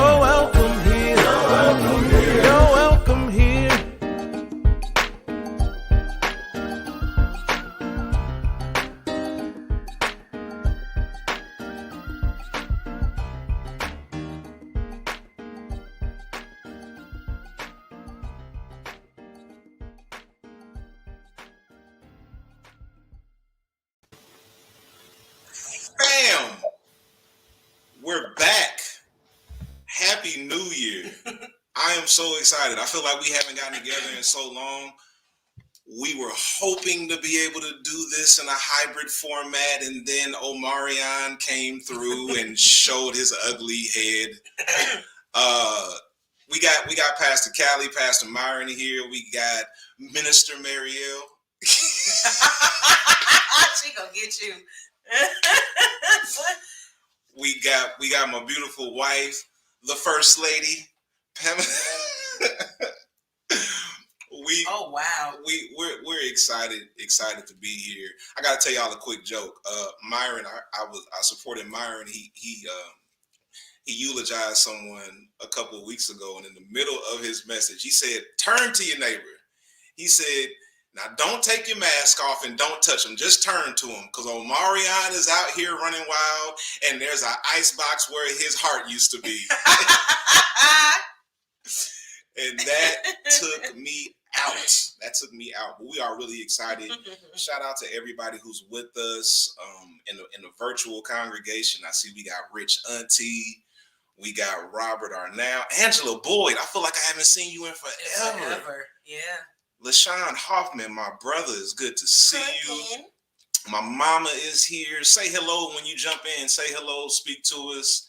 You're welcome here. You're welcome here. You're welcome here. Bam! We're back. Happy New Year. I am so excited. I feel like we haven't gotten together in so long. We were hoping to be able to do this in a hybrid format, and then Omarion came through and showed his ugly head. We got Pastor Callie, Pastor Myron here. We got Minister Marielle. She gonna get you. We got my beautiful wife, the First Lady, Pamela. Oh wow. We're excited to be here. I gotta tell y'all a quick joke. Myron, I supported Myron. He eulogized someone a couple of weeks ago, and in the middle of his message, he said, "Turn to your neighbor." He said, "Now don't take your mask off and don't touch him. Just turn to him, because Omarion is out here running wild, and there's an ice box where his heart used to be." And that took me out. But we are really excited. Shout out to everybody who's with us in the virtual congregation. I see we got Rich Auntie. We got Robert Arnell. Angela Boyd. I feel like I haven't seen you in forever. Yeah. LaShawn Hoffman, my brother, is good to see you. My mama is here. Say hello when you jump in. Say hello. Speak to us.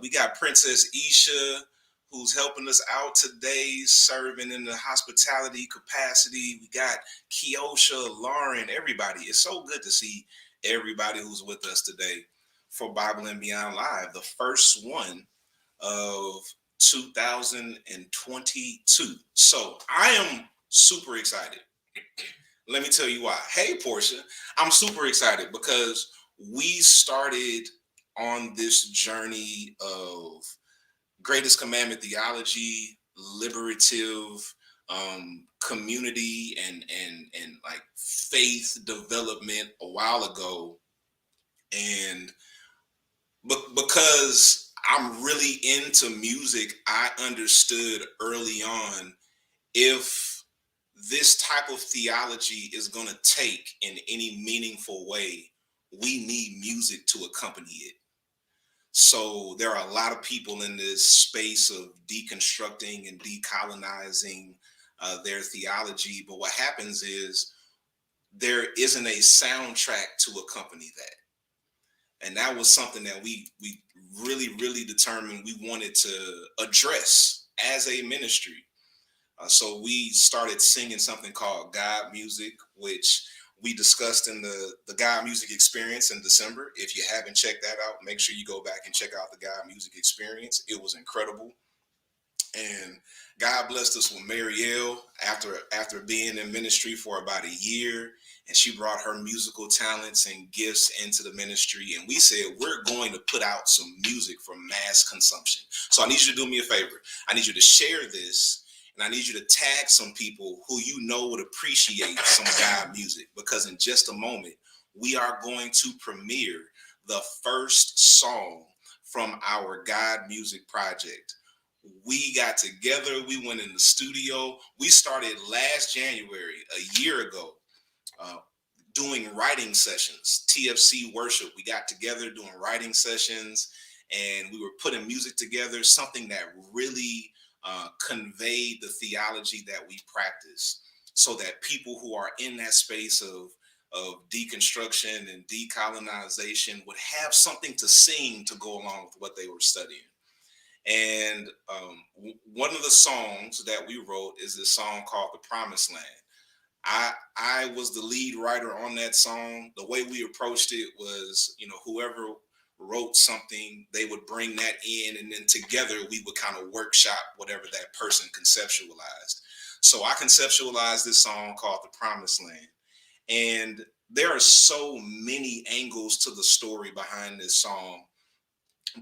We got Princess Isha, who's helping us out today, serving in the hospitality capacity. We got Keosha, Lauren, everybody. It's so good to see everybody who's with us today for Bible and Beyond Live, the first one of 2022. So I am super excited. Let me tell you why. Hey, Portia, I'm super excited because we started on this journey of Greatest Commandment theology, liberative community, and like faith development a while ago. And because I'm really into music, I understood early on, if this type of theology is going to take in any meaningful way, we need music to accompany it. So there are a lot of people in this space of deconstructing and decolonizing their theology. But what happens is there isn't a soundtrack to accompany that. And that was something that we really, really determined we wanted to address as a ministry. So we started singing something called God Music, which we discussed in the God Music Experience in December. If you haven't checked that out, make sure you go back and check out the God Music Experience. It was incredible. And God blessed us with Marielle after being in ministry for about a year. And she brought her musical talents and gifts into the ministry. And we said, we're going to put out some music for mass consumption. So I need you to do me a favor. I need you to share this. And I need you to tag some people who you know would appreciate some God music. Because in just a moment, we are going to premiere the first song from our God Music project. We got together. We went in the studio. We started last January, a year ago, doing writing sessions, TFC worship. We got together doing writing sessions, and we were putting music together, something that really conveyed the theology that we practice, so that people who are in that space of deconstruction and decolonization would have something to sing to go along with what they were studying. And one of the songs that we wrote is this song called The Promised Land. I was the lead writer on that song. The way we approached it was, whoever wrote something, they would bring that in, and then together we would kind of workshop whatever that person conceptualized. So I conceptualized this song called The Promised Land. And there are so many angles to the story behind this song.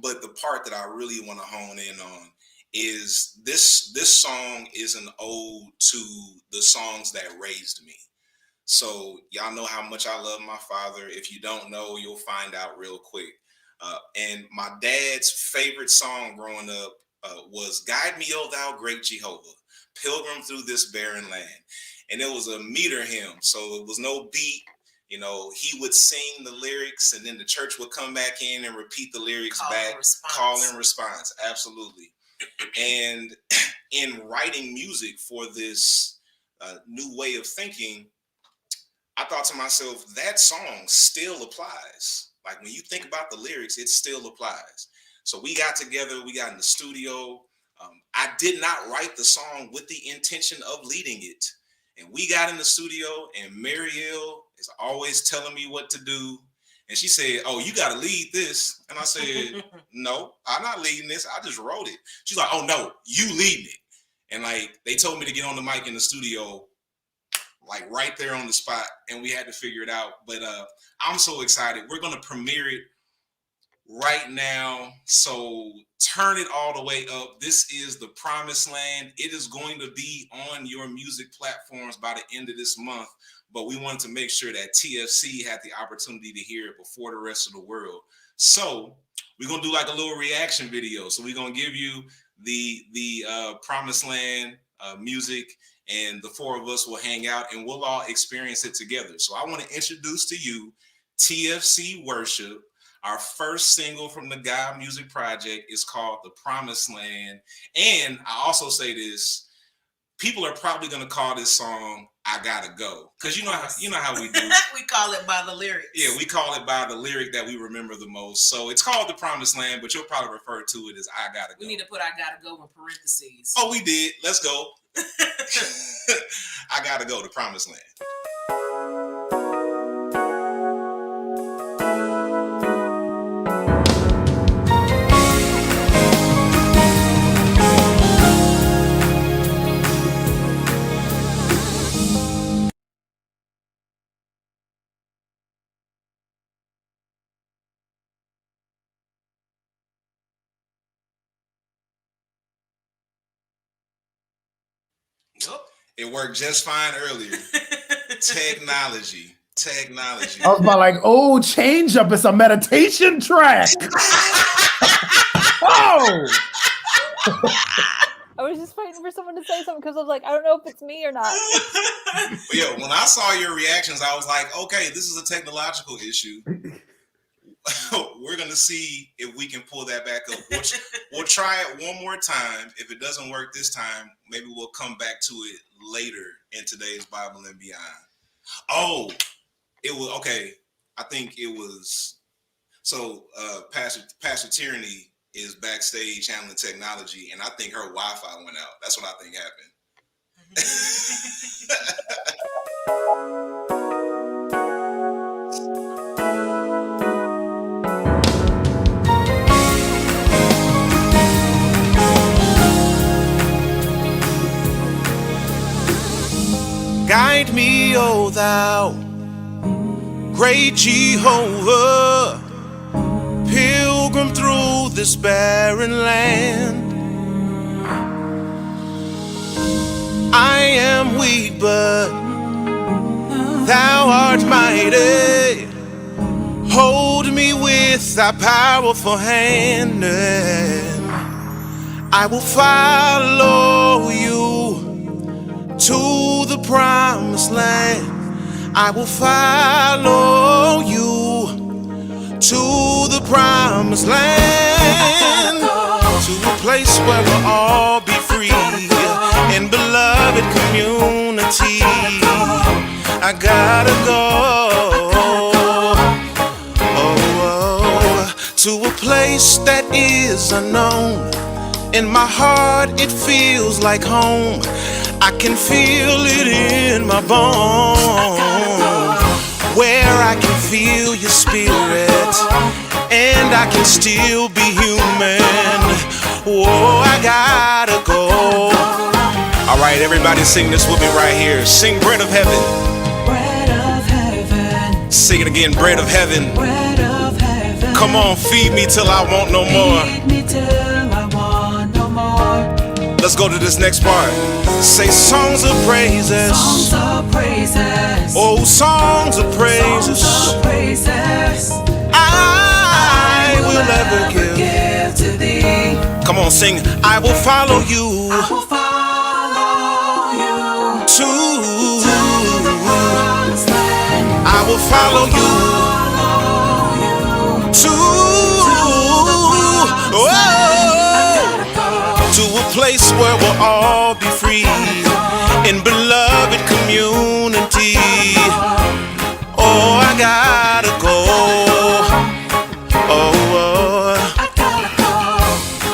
But the part that I really want to hone in on is this song is an ode to the songs that raised me. So y'all know how much I love my father. If you don't know, you'll find out real quick. And my dad's favorite song growing up was Guide Me, O Thou Great Jehovah, Pilgrim Through This Barren Land. And it was a meter hymn, so it was no beat. He would sing the lyrics, and then the church would come back in and repeat the lyrics call and response. Absolutely. And in writing music for this new way of thinking, I thought to myself, that song still applies. Like when you think about the lyrics, it still applies. So we got together, we got in the studio. I did not write the song with the intention of leading it. And we got in the studio, and Marielle is always telling me what to do. And she said, "Oh, you got to lead this." And I said, "No, I'm not leading this. I just wrote it." She's like, "Oh, no, you leading it." And like, they told me to get on the mic in the studio, like right there on the spot, and we had to figure it out. But I'm so excited. We're going to premiere it right now. So turn it all the way up. This is The Promised Land. It is going to be on your music platforms by the end of this month. But we wanted to make sure that TFC had the opportunity to hear it before the rest of the world. So we're going to do like a little reaction video. So we're going to give you the Promised Land music, and the four of us will hang out and we'll all experience it together. So I want to introduce to you TFC Worship. Our first single from the God Music Project is called The Promised Land. And I also say this, people are probably going to call this song I Gotta Go. Because you know how we do. We call it by the lyrics. Yeah, we call it by the lyric that we remember the most. So it's called The Promised Land, but you'll probably refer to it as I Gotta Go. We need to put I Gotta Go in parentheses. Oh, we did. Let's go. I Gotta Go, The Promised Land. It worked just fine earlier. Technology. I was about like, oh, change up. It's a meditation track. Oh. I was just waiting for someone to say something because I was like, I don't know if it's me or not. Yeah, when I saw your reactions, I was like, okay, this is a technological issue. we're gonna see if we can pull that back up. We'll try it one more time. If it doesn't work this time, maybe we'll come back to it later in today's Bible and Beyond. Oh, it was okay. I think it was so. Pastor Tyranny is backstage handling technology, and I think her Wi-Fi went out. That's what I think happened. Guide me, O thou, great Jehovah, pilgrim through this barren land. I am weak, but thou art mighty. Hold me with thy powerful hand, and I will follow you to the promised land. I will follow you to the promised land, to a place where we'll all be free in beloved community. I gotta go, to a place that is unknown. In my heart it feels like home. I can feel it in my bones, where I can feel your spirit and I can still be human. Whoa, I gotta go. All right, everybody sing this with me right here. Sing Bread of Heaven. Bread of heaven. Sing it again, Bread of Heaven. Bread of heaven. Come on, feed me till I want no more. Feed me till I want no more. Let's go to this next part. Say songs of praises. Songs of praises. Oh, songs of praises. Songs of praises. I will ever give to thee. Come on, sing. I will follow you. I will follow you to the promised land. I will follow you to a place where we'll all be free in beloved community. Oh, I gotta go.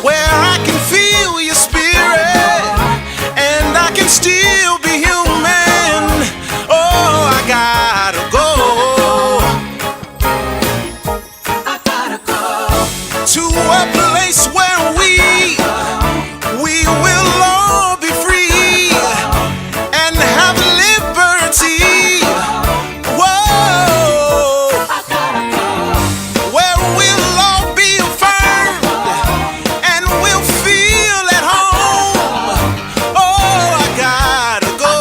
Where I can feel your spirit and I can still be human. Oh, I gotta go. To a place where we will all be free and have liberty. Whoa, where we'll all be affirmed and we'll feel at home. Oh, I gotta go.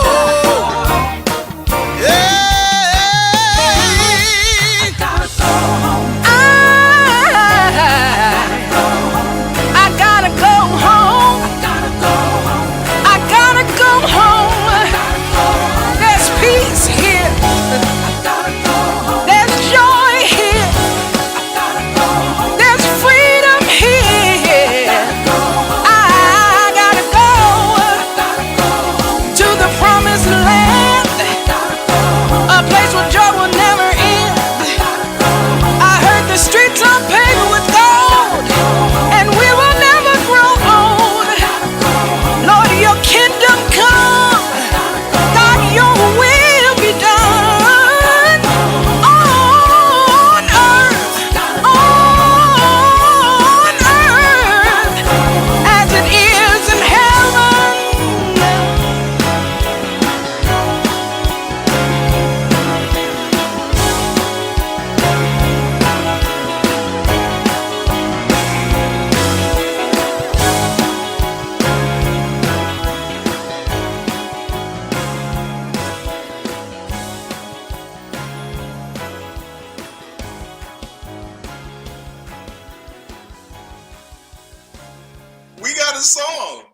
We got a song.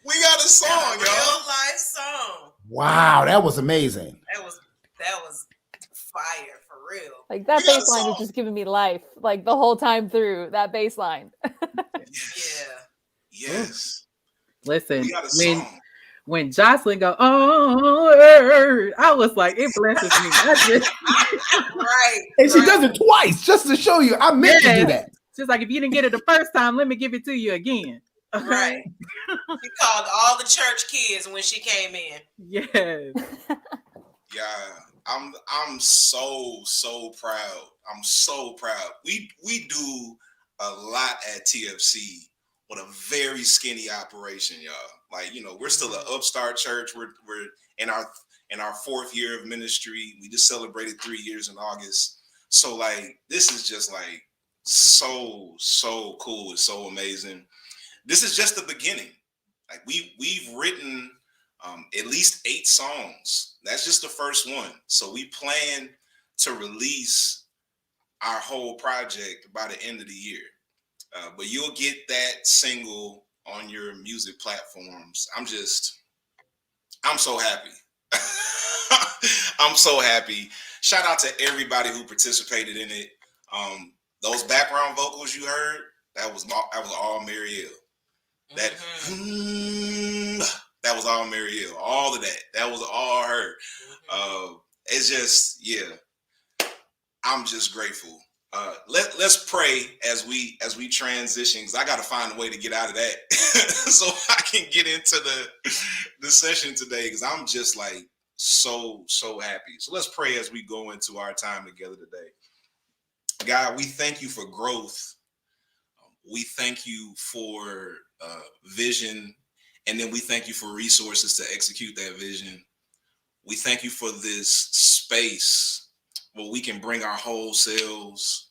We got a song, y'all. Real life song. Wow, that was amazing. That was fire for real. Like that We got a bass line is song. just giving me life, like the whole time through that bass line. Yes. Yeah. Yes. Listen, We got a song. when Jocelyn go, I was like, it blesses me. Right. And she right. does it twice just to show you I meant to do that. Just like, if you didn't get it the first time, let me give it to you again. Okay? Right. She called all the church kids when she came in. Yes. Yeah. I'm so proud. I'm so proud. We do a lot at TFC with a very skinny operation, y'all. Like, you know, we're still an upstart church. We're in our fourth year of ministry. We just celebrated 3 years in August. So like, this is just like so cool. It's so amazing. This is just the beginning. Like we've written at least 8 songs. That's just the first one. So we plan to release our whole project by the end of the year. But you'll get that single on your music platforms. I'm so happy. I'm so happy. Shout out to everybody who participated in it. Those background vocals you heard, that was all Marielle. That that was all Marielle. All of that was all her. It's just, yeah. I'm just grateful. Let's pray as we transition, because I got to find a way to get out of that so I can get into the session today, because I'm just like so happy. So let's pray as we go into our time together today. God, we thank you for growth. We thank you for vision, and then we thank you for resources to execute that vision. We thank you for this space where we can bring our whole selves.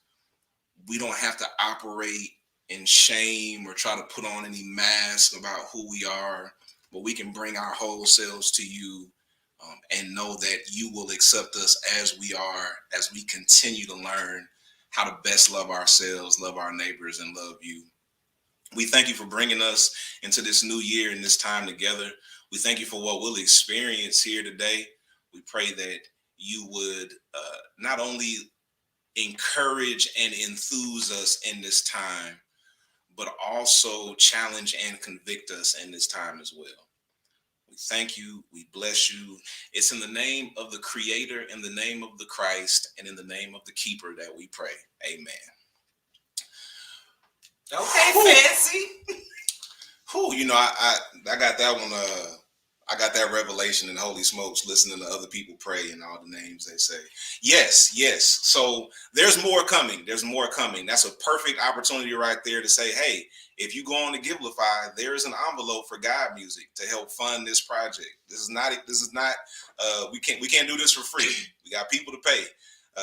We don't have to operate in shame or try to put on any mask about who we are, but we can bring our whole selves to you and know that you will accept us as we are, as we continue to learn how to best love ourselves, love our neighbors, and love you. We thank you for bringing us into this new year and this time together. We thank you for what we'll experience here today. We pray that you would not only encourage and enthuse us in this time, but also challenge and convict us in this time as well. We thank you. We bless you. It's in the name of the Creator, in the name of the Christ, and in the name of the Keeper that we pray. Amen. Okay, fancy. Whew, you know, I got that one. I got that revelation, and holy smokes, listening to other people pray and all the names they say. Yes. So there's more coming. There's more coming. That's a perfect opportunity right there to say, hey, if you go on to Givelify, there is an envelope for God music to help fund this project. This is not. We can't do this for free. We got people to pay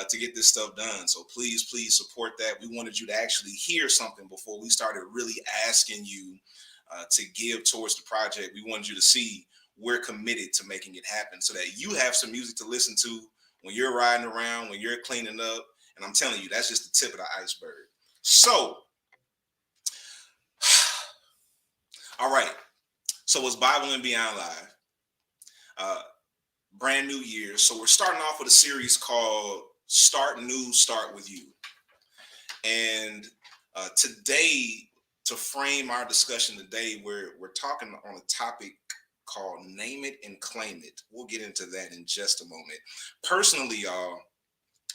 to get this stuff done. So please support that. We wanted you to actually hear something before we started really asking you to give towards the project. We wanted you to see we're committed to making it happen so that you have some music to listen to when you're riding around, when you're cleaning up. And I'm telling you, that's just the tip of the iceberg. So, all right. So it's Bible and Beyond Live. Brand new year. So we're starting off with a series called Start New, Start With You. And today, to frame our discussion today, we're talking on a topic called Name It and Claim It. We'll get into that in just a moment. Personally, y'all,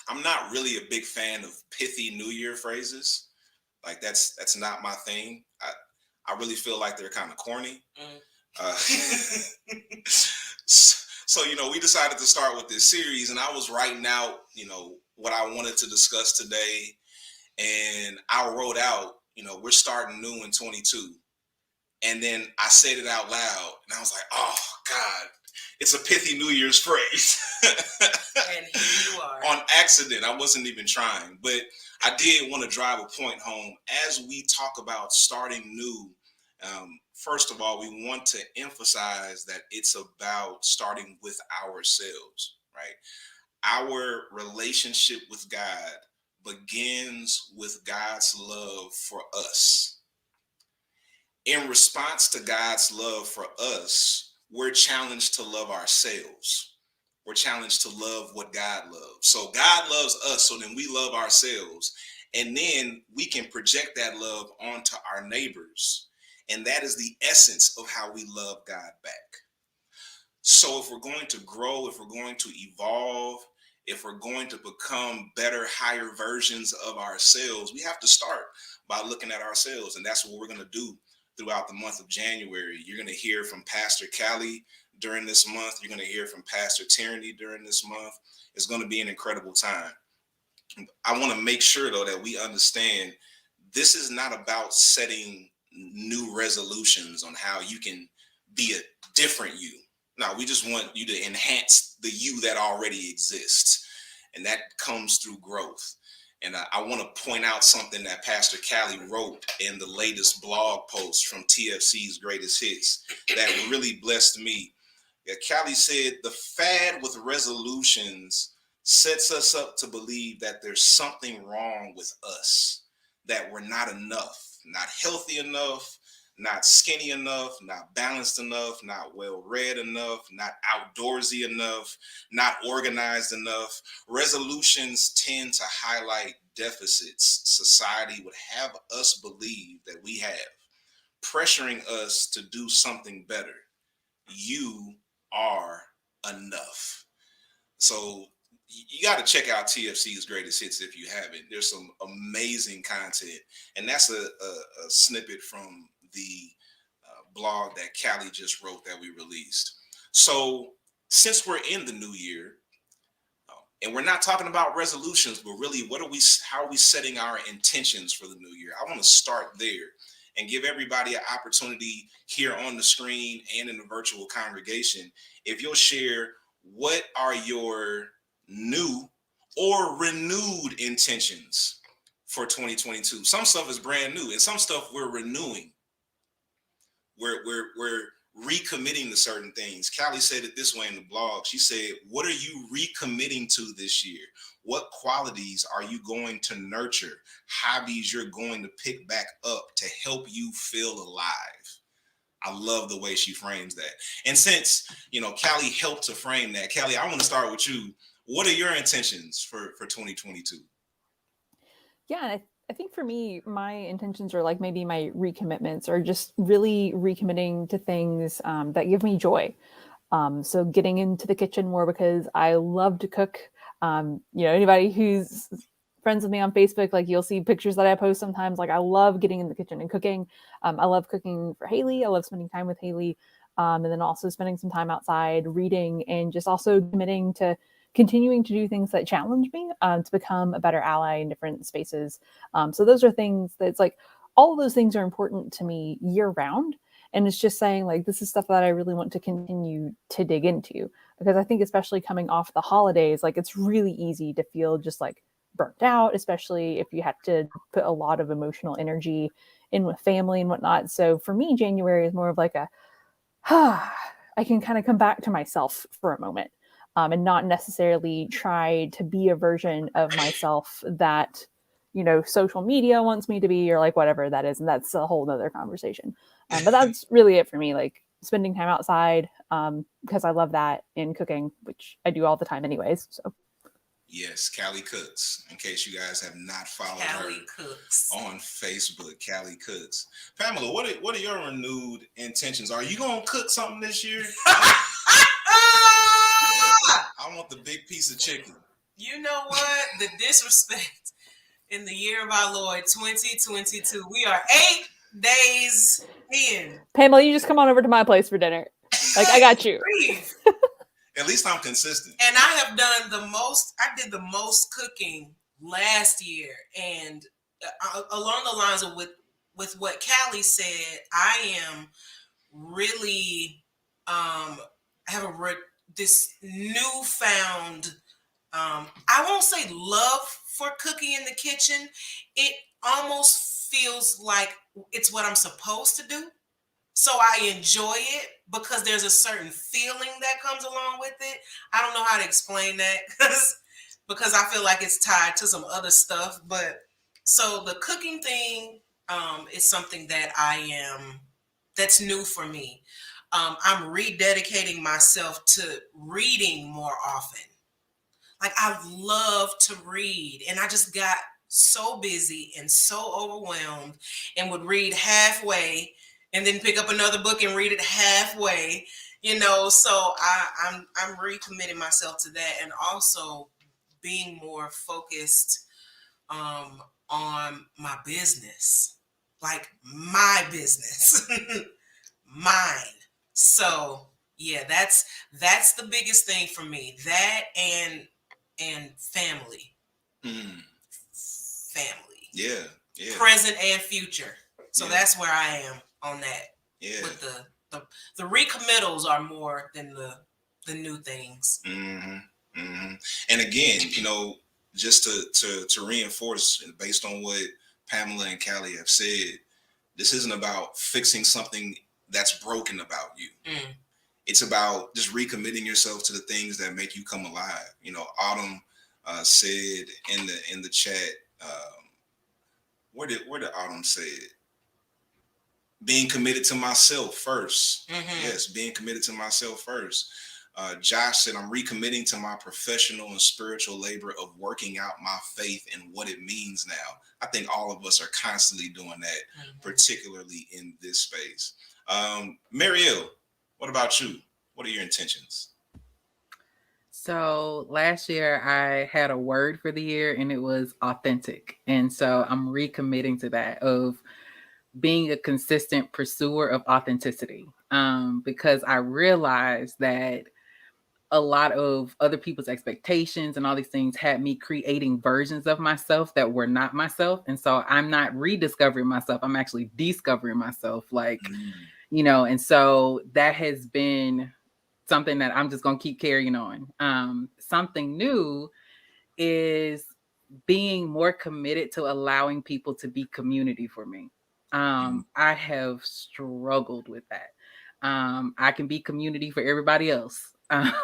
I'm not really a big fan of pithy New Year phrases. Like that's not my thing. I really feel like they're kind of corny. So, you know, we decided to start with this series, and I was writing out, you know, what I wanted to discuss today. And I wrote out, you know, we're starting new in 22. And then I said it out loud, and I was like, oh, God, it's a pithy New Year's phrase. And here you are. On accident. I wasn't even trying. But I did want to drive a point home. As we talk about starting new, first of all, we want to emphasize that it's about starting with ourselves, right? Our relationship with God begins with God's love for us. In response to God's love for us, we're challenged to love ourselves. we're challenged to love what God loves. So God loves us, so then we love ourselves. And then we can project that love onto our neighbors. And that is the essence of how we love God back. So if we're going to grow, if we're going to evolve, if we're going to become better, higher versions of ourselves, we have to start by looking at ourselves. And that's what we're going to do throughout the month of January. You're going to hear from Pastor Callie during this month. You're going to hear from Pastor Tyranny during this month. It's going to be an incredible time. I want to make sure, though, that we understand this is not about setting new resolutions on how you can be a different you. No, we just want you to enhance the you that already exists. And that comes through growth. And I want to point out something that Pastor Callie wrote in the latest blog post from TFC's Greatest Hits that really blessed me. Yeah, Callie said, the fad with resolutions sets us up to believe that there's something wrong with us, that we're not enough, not healthy enough, not skinny enough, not balanced enough, not well-read enough, not outdoorsy enough, not organized enough. Resolutions tend to highlight deficits society would have us believe that we have, pressuring us to do something better. You are enough. So you got to check out TFC's Greatest Hits if you haven't. There's some amazing content. And that's a snippet from the blog that Callie just wrote that we released. So since we're in the new year, and we're not talking about resolutions, but really how are we setting our intentions for the new year? I want to start there and give everybody an opportunity here on the screen and in the virtual congregation. If you'll share, what are your new or renewed intentions for 2022? Some stuff is brand new, and some stuff we're renewing. We're recommitting to certain things. Callie said it this way in the blog. She said, what are you recommitting to this year? What qualities are you going to nurture? Hobbies you're going to pick back up to help you feel alive? I love the way she frames that. And since, Callie helped to frame that, Callie, I want to start with you. What are your intentions for 2022? Yeah, I think for me, my intentions are like maybe my recommitments are just really recommitting to things that give me joy. So getting into the kitchen more because I love to cook. Anybody who's friends with me on Facebook, like you'll see pictures that I post sometimes. Like I love getting in the kitchen and cooking. I love cooking for Haley. I love spending time with Haley. And then also spending some time outside reading and just also committing to continuing to do things that challenge me to become a better ally in different spaces. So those are things that's like, all of those things are important to me year round. And it's just saying like, this is stuff that I really want to continue to dig into, because I think especially coming off the holidays, like it's really easy to feel just like burnt out, especially if you have to put a lot of emotional energy in with family and whatnot. So for me, January is more of like I can kind of come back to myself for a moment. And not necessarily try to be a version of myself that, social media wants me to be or like whatever that is. And that's a whole nother conversation. But that's really it for me, like spending time outside because I love that, in cooking, which I do all the time anyways. So. Yes, Callie Cooks. In case you guys have not followed Callie her Cooks on Facebook, Callie Cooks. Pamela, what are your renewed intentions? Are you gonna cook something this year? I want the big piece of chicken. You know what? The disrespect in the year of our Lord 2022. We are 8 days in. Pamela, you just come on over to my place for dinner. Like I got you. At least I'm consistent. And I have done the most. I did the most cooking last year, and along the lines of with what Callie said, I am really have this newfound. I won't say love for cooking in the kitchen. It almost feels like it's what I'm supposed to do. So I enjoy it because there's a certain feeling that comes along with it. I don't know how to explain that because I feel like it's tied to some other stuff. But so the cooking thing is something that that's new for me. I'm rededicating myself to reading more often. Like, I love to read, and I just got so busy and so overwhelmed, and would read halfway and then pick up another book and read it halfway, so I'm recommitting myself to that, and also being more focused on my business, like my business. Mine. So yeah, that's the biggest thing for me. That and family. Mm. Family. Yeah. Present and future. So Yeah. that's where I am on that. Yeah. With the recommittals are more than the new things. Mm-hmm. Mm-hmm. And again, just to reinforce based on what Pamela and Callie have said, this isn't about fixing something that's broken about you. Mm. It's about just recommitting yourself to the things that make you come alive. Autumn said in the chat, where did Autumn say it? Being committed to myself first. Mm-hmm. Yes, being committed to myself first. Josh said, I'm recommitting to my professional and spiritual labor of working out my faith and what it means now. I think all of us are constantly doing that, particularly in this space. Marielle, what about you? What are your intentions? So last year I had a word for the year, and it was authentic. And so I'm recommitting to that, of being a consistent pursuer of authenticity, because I realized that a lot of other people's expectations and all these things had me creating versions of myself that were not myself. And so I'm not rediscovering myself. I'm actually discovering myself, and so that has been something that I'm just going to keep carrying on. Something new is being more committed to allowing people to be community for me. I have struggled with that. I can be community for everybody else.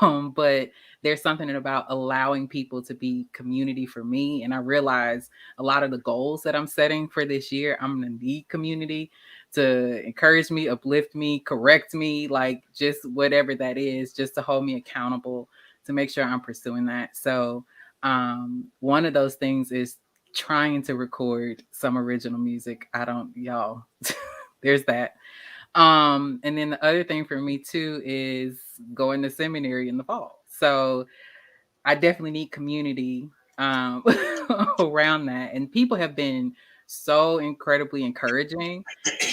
But there's something about allowing people to be community for me. And I realize a lot of the goals that I'm setting for this year, I'm going to need community to encourage me, uplift me, correct me, like just whatever that is, just to hold me accountable, to make sure I'm pursuing that. So one of those things is trying to record some original music. Y'all, there's that. And then the other thing for me too is going to seminary in the fall. So I definitely need community around that. And people have been so incredibly encouraging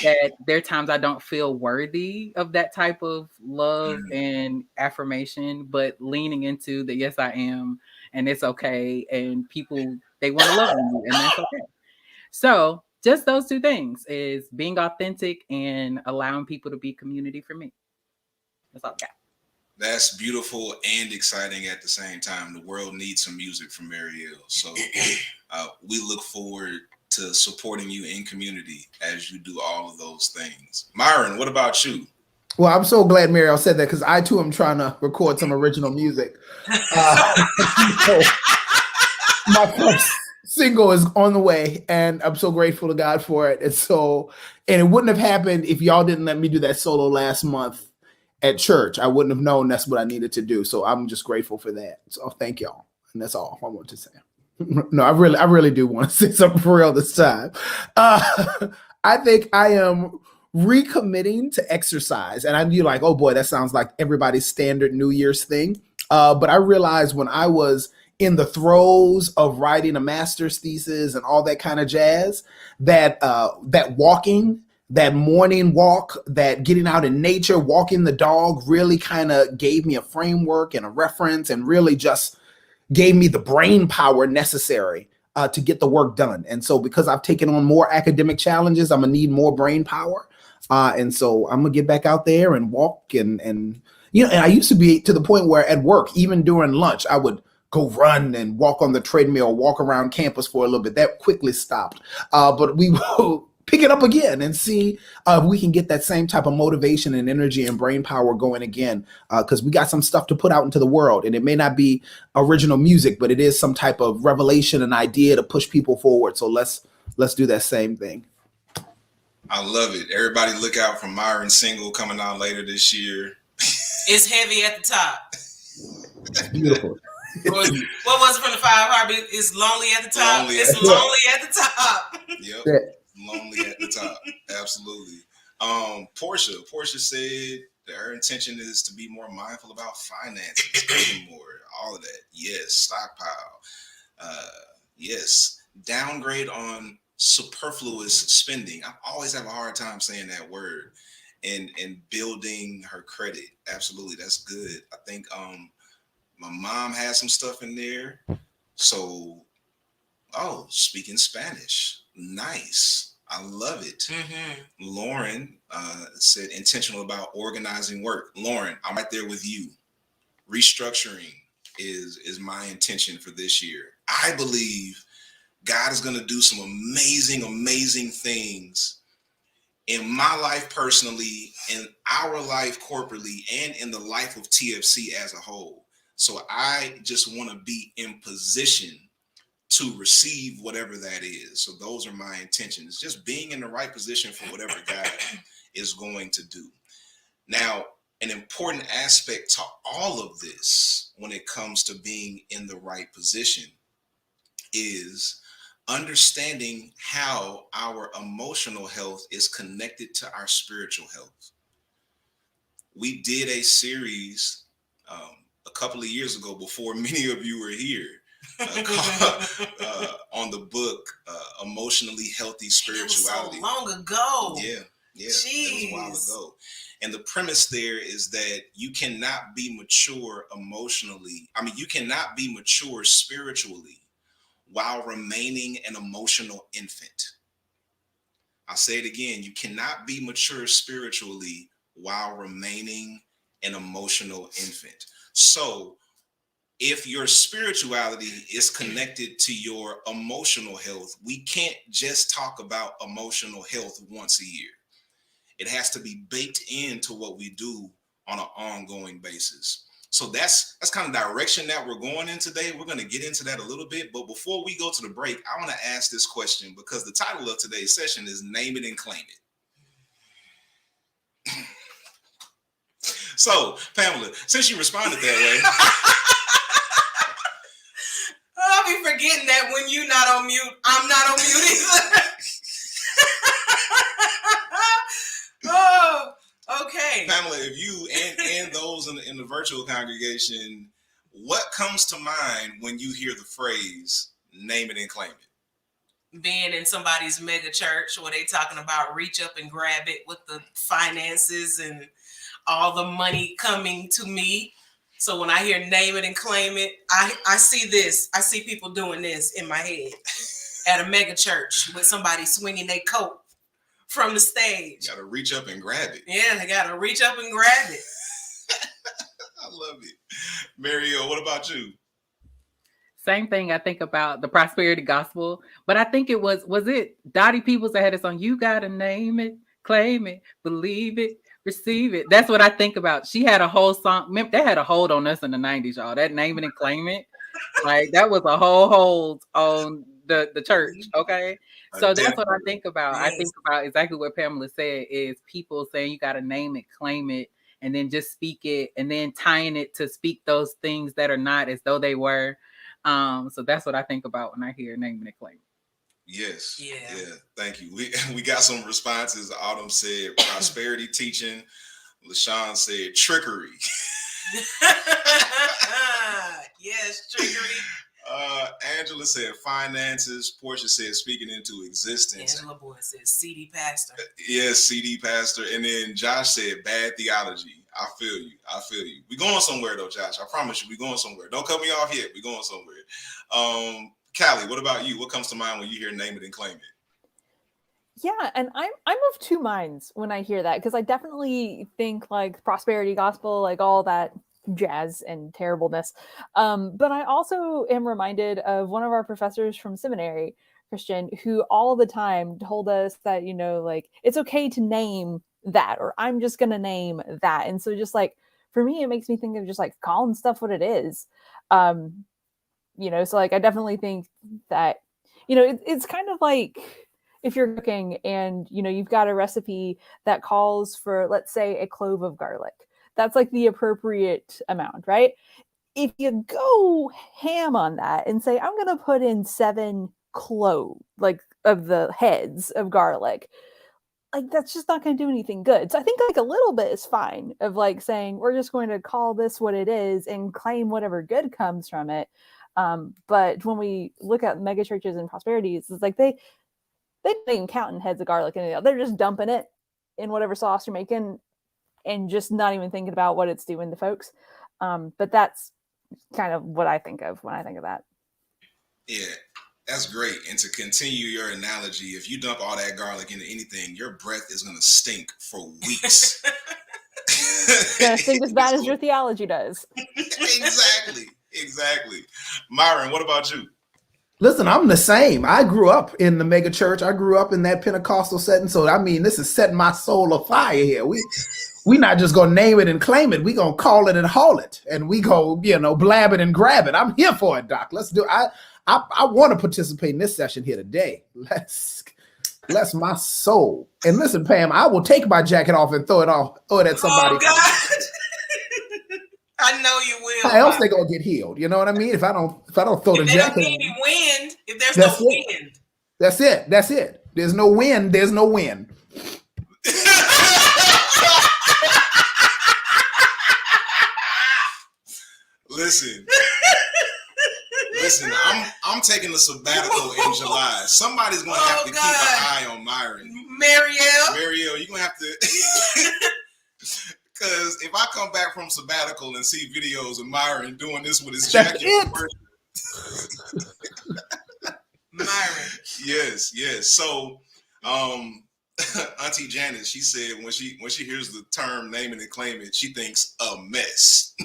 that there are times I don't feel worthy of that type of love and affirmation, but leaning into that, yes, I am, and it's okay. And people, they want to love you, and that's okay. So just those two things is being authentic and allowing people to be community for me. That's all I got. That's beautiful and exciting at the same time. The world needs some music from Marielle. So we look forward to supporting you in community as you do all of those things. Myron, what about you? Well, I'm so glad Marielle said that, because I too am trying to record some original music. My first single is on the way, and I'm so grateful to God for it. And it wouldn't have happened if y'all didn't let me do that solo last month at church. I wouldn't have known that's what I needed to do. So I'm just grateful for that. So thank y'all. And that's all I want to say. No, I really do want to say something for real this time. I think I am recommitting to exercise. And you're like, oh boy, that sounds like everybody's standard New Year's thing. But I realized when I was in the throes of writing a master's thesis and all that kind of jazz, that walking, that morning walk, that getting out in nature, walking the dog really kind of gave me a framework and a reference, and really just gave me the brain power necessary to get the work done. And so because I've taken on more academic challenges, I'm gonna need more brain power. And so I'm gonna get back out there and walk and and I used to be to the point where at work, even during lunch, I would go run and walk on the treadmill, walk around campus for a little bit. That quickly stopped. But we will pick it up again and see if we can get that same type of motivation and energy and brain power going again, because we got some stuff to put out into the world. And it may not be original music, but it is some type of revelation and idea to push people forward. So let's do that same thing. I love it. Everybody look out for Myron's single coming out later this year. It's heavy at the top. Beautiful. What was it from the Five Heartbeats? It's lonely at the top. Lonely It's at the lonely at the top. Yep. Lonely at the top. Absolutely. Portia said that her intention is to be more mindful about finances, paying more, all of that. Yes. Stockpile. Yes. Downgrade on superfluous spending. I always have a hard time saying that word. And building her credit. Absolutely. That's good. I think my mom had some stuff in there. So, speaking Spanish. Nice. I love it. Mm-hmm. Lauren said intentional about organizing work. Lauren, I'm right there with you. Restructuring is my intention for this year. I believe God is going to do some amazing things in my life personally, in our life corporately, and in the life of TFC as a whole. So I just want to be in position to receive whatever that is. So those are my intentions, just being in the right position for whatever God is going to do. Now, an important aspect to all of this when it comes to being in the right position is understanding how our emotional health is connected to our spiritual health. We did a series a couple of years ago before many of you were here on the book Emotionally Healthy Spirituality. That was so long ago. Yeah, it was a while ago. And the premise there is that you cannot be mature emotionally. I mean, you cannot be mature spiritually while remaining an emotional infant. I'll say it again. You cannot be mature spiritually while remaining an emotional infant. So if your spirituality is connected to your emotional health, we can't just talk about emotional health once a year. It has to be baked into what we do on an ongoing basis. So that's kind of direction that we're going in today. We're going to get into that a little bit. But before we go to the break, I want to ask this question because the title of today's session is Name It and Claim It. So, Pamela, since you responded that way. I'll be forgetting that when you're not on mute, I'm not on mute either. Oh, okay. Pamela, if you and those in the virtual congregation, what comes to mind when you hear the phrase name it and claim it? Being in somebody's mega church where they talking about reach up and grab it with the finances and all the money coming to me. So when I hear name it and claim it, I see this. I see people doing this in my head at a mega church with somebody swinging their coat from the stage. You got to reach up and grab it. Yeah, they got to reach up and grab it. I love it. Mario, what about you? Same thing. I think about the prosperity gospel, but I think it was it Dottie Peoples that had this on? You got to name it, claim it, believe it, receive it. That's what I think about. She had a whole song. They had a hold on us in the 90s, y'all. That name it and claim it. Like that was a whole hold on the church. Okay. So that's what I think about. Yes. I think about exactly what Pamela said is people saying you got to name it, claim it, and then just speak it, and then tying it to speak those things that are not as though they were. So that's what I think about when I hear name it and claim it. Yes. Yeah. Thank you. We got some responses. Autumn said prosperity teaching. LaShawn said trickery. Yes, trickery. Angela said finances. Portia said speaking into existence. Angela Boyd said CD pastor. Yes, CD pastor. And then Josh said bad theology. I feel you. We're going somewhere though, Josh. I promise you, we're going somewhere. Don't cut me off yet. We're going somewhere. Callie, what about you? What comes to mind when you hear name it and claim it? Yeah, and I'm of two minds when I hear that, because I definitely think like prosperity gospel, like all that jazz and terribleness. But I also am reminded of one of our professors from seminary, Kristian, who all the time told us that, like it's okay to name that, or I'm just going to name that. And so just like, for me, it makes me think of just like calling stuff what it is. So like, I definitely think that, it's kind of like, if you're cooking and you've got a recipe that calls for, let's say, a clove of garlic, that's like the appropriate amount, right? If you go ham on that and say, I'm going to put in 7 cloves, like of the heads of garlic, like that's just not going to do anything good. So I think like a little bit is fine of like saying, we're just going to call this what it is and claim whatever good comes from it. But when we look at mega churches and prosperities, it's like they don't even count in heads of garlic, and they're just dumping it in whatever sauce you're making and just not even thinking about what it's doing to folks. But that's kind of what I think of when I think of that. Yeah, that's great. And to continue your analogy, if you dump all that garlic into anything, your breath is going to stink for weeks. It's going to stink as bad as your theology does. Exactly. Myron, what about you? Listen, I'm the same. I grew up in the mega church. I grew up in that Pentecostal setting. So, I mean, this is setting my soul afire here. We not just going to name it and claim it. We going to call it and haul it. And we go, blab it and grab it. I'm here for it, Doc. Let's do it. I want to participate in this session here today. Bless my soul. And listen, Pam, I will take my jacket off and throw it at somebody. Oh, God. I know you will. How else they gonna get healed? You know what I mean? If I don't throw the jacket. If any wind, if there's no wind. That's it. There's no wind. There's no wind. Listen, I'm taking a sabbatical in July. Somebody's gonna have to keep an eye on Myron. Marielle, you're gonna have to. Because if I come back from sabbatical and see videos of Myron doing this with his jacket, Myron. Yes. So, Auntie Janice, she said when she hears the term naming and claiming, she thinks a mess.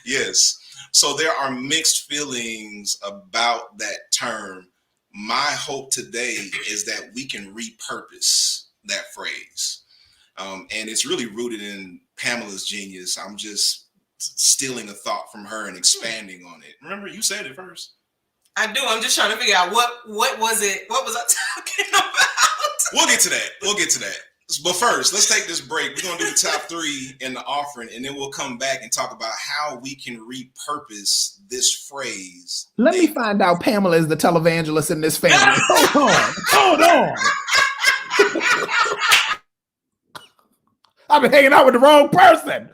Yes. So there are mixed feelings about that term. My hope today is that we can repurpose that phrase. And it's really rooted in Pamela's genius. I'm just stealing a thought from her and expanding on it. Remember, you said it first. I do. I'm just trying to figure out what was it? What was I talking about? We'll get to that. But first, let's take this break. We're going to do the top 3 in the offering, and then we'll come back and talk about how we can repurpose this phrase. Let me find out Pamela is the televangelist in this family. Hold on. I've been hanging out with the wrong person.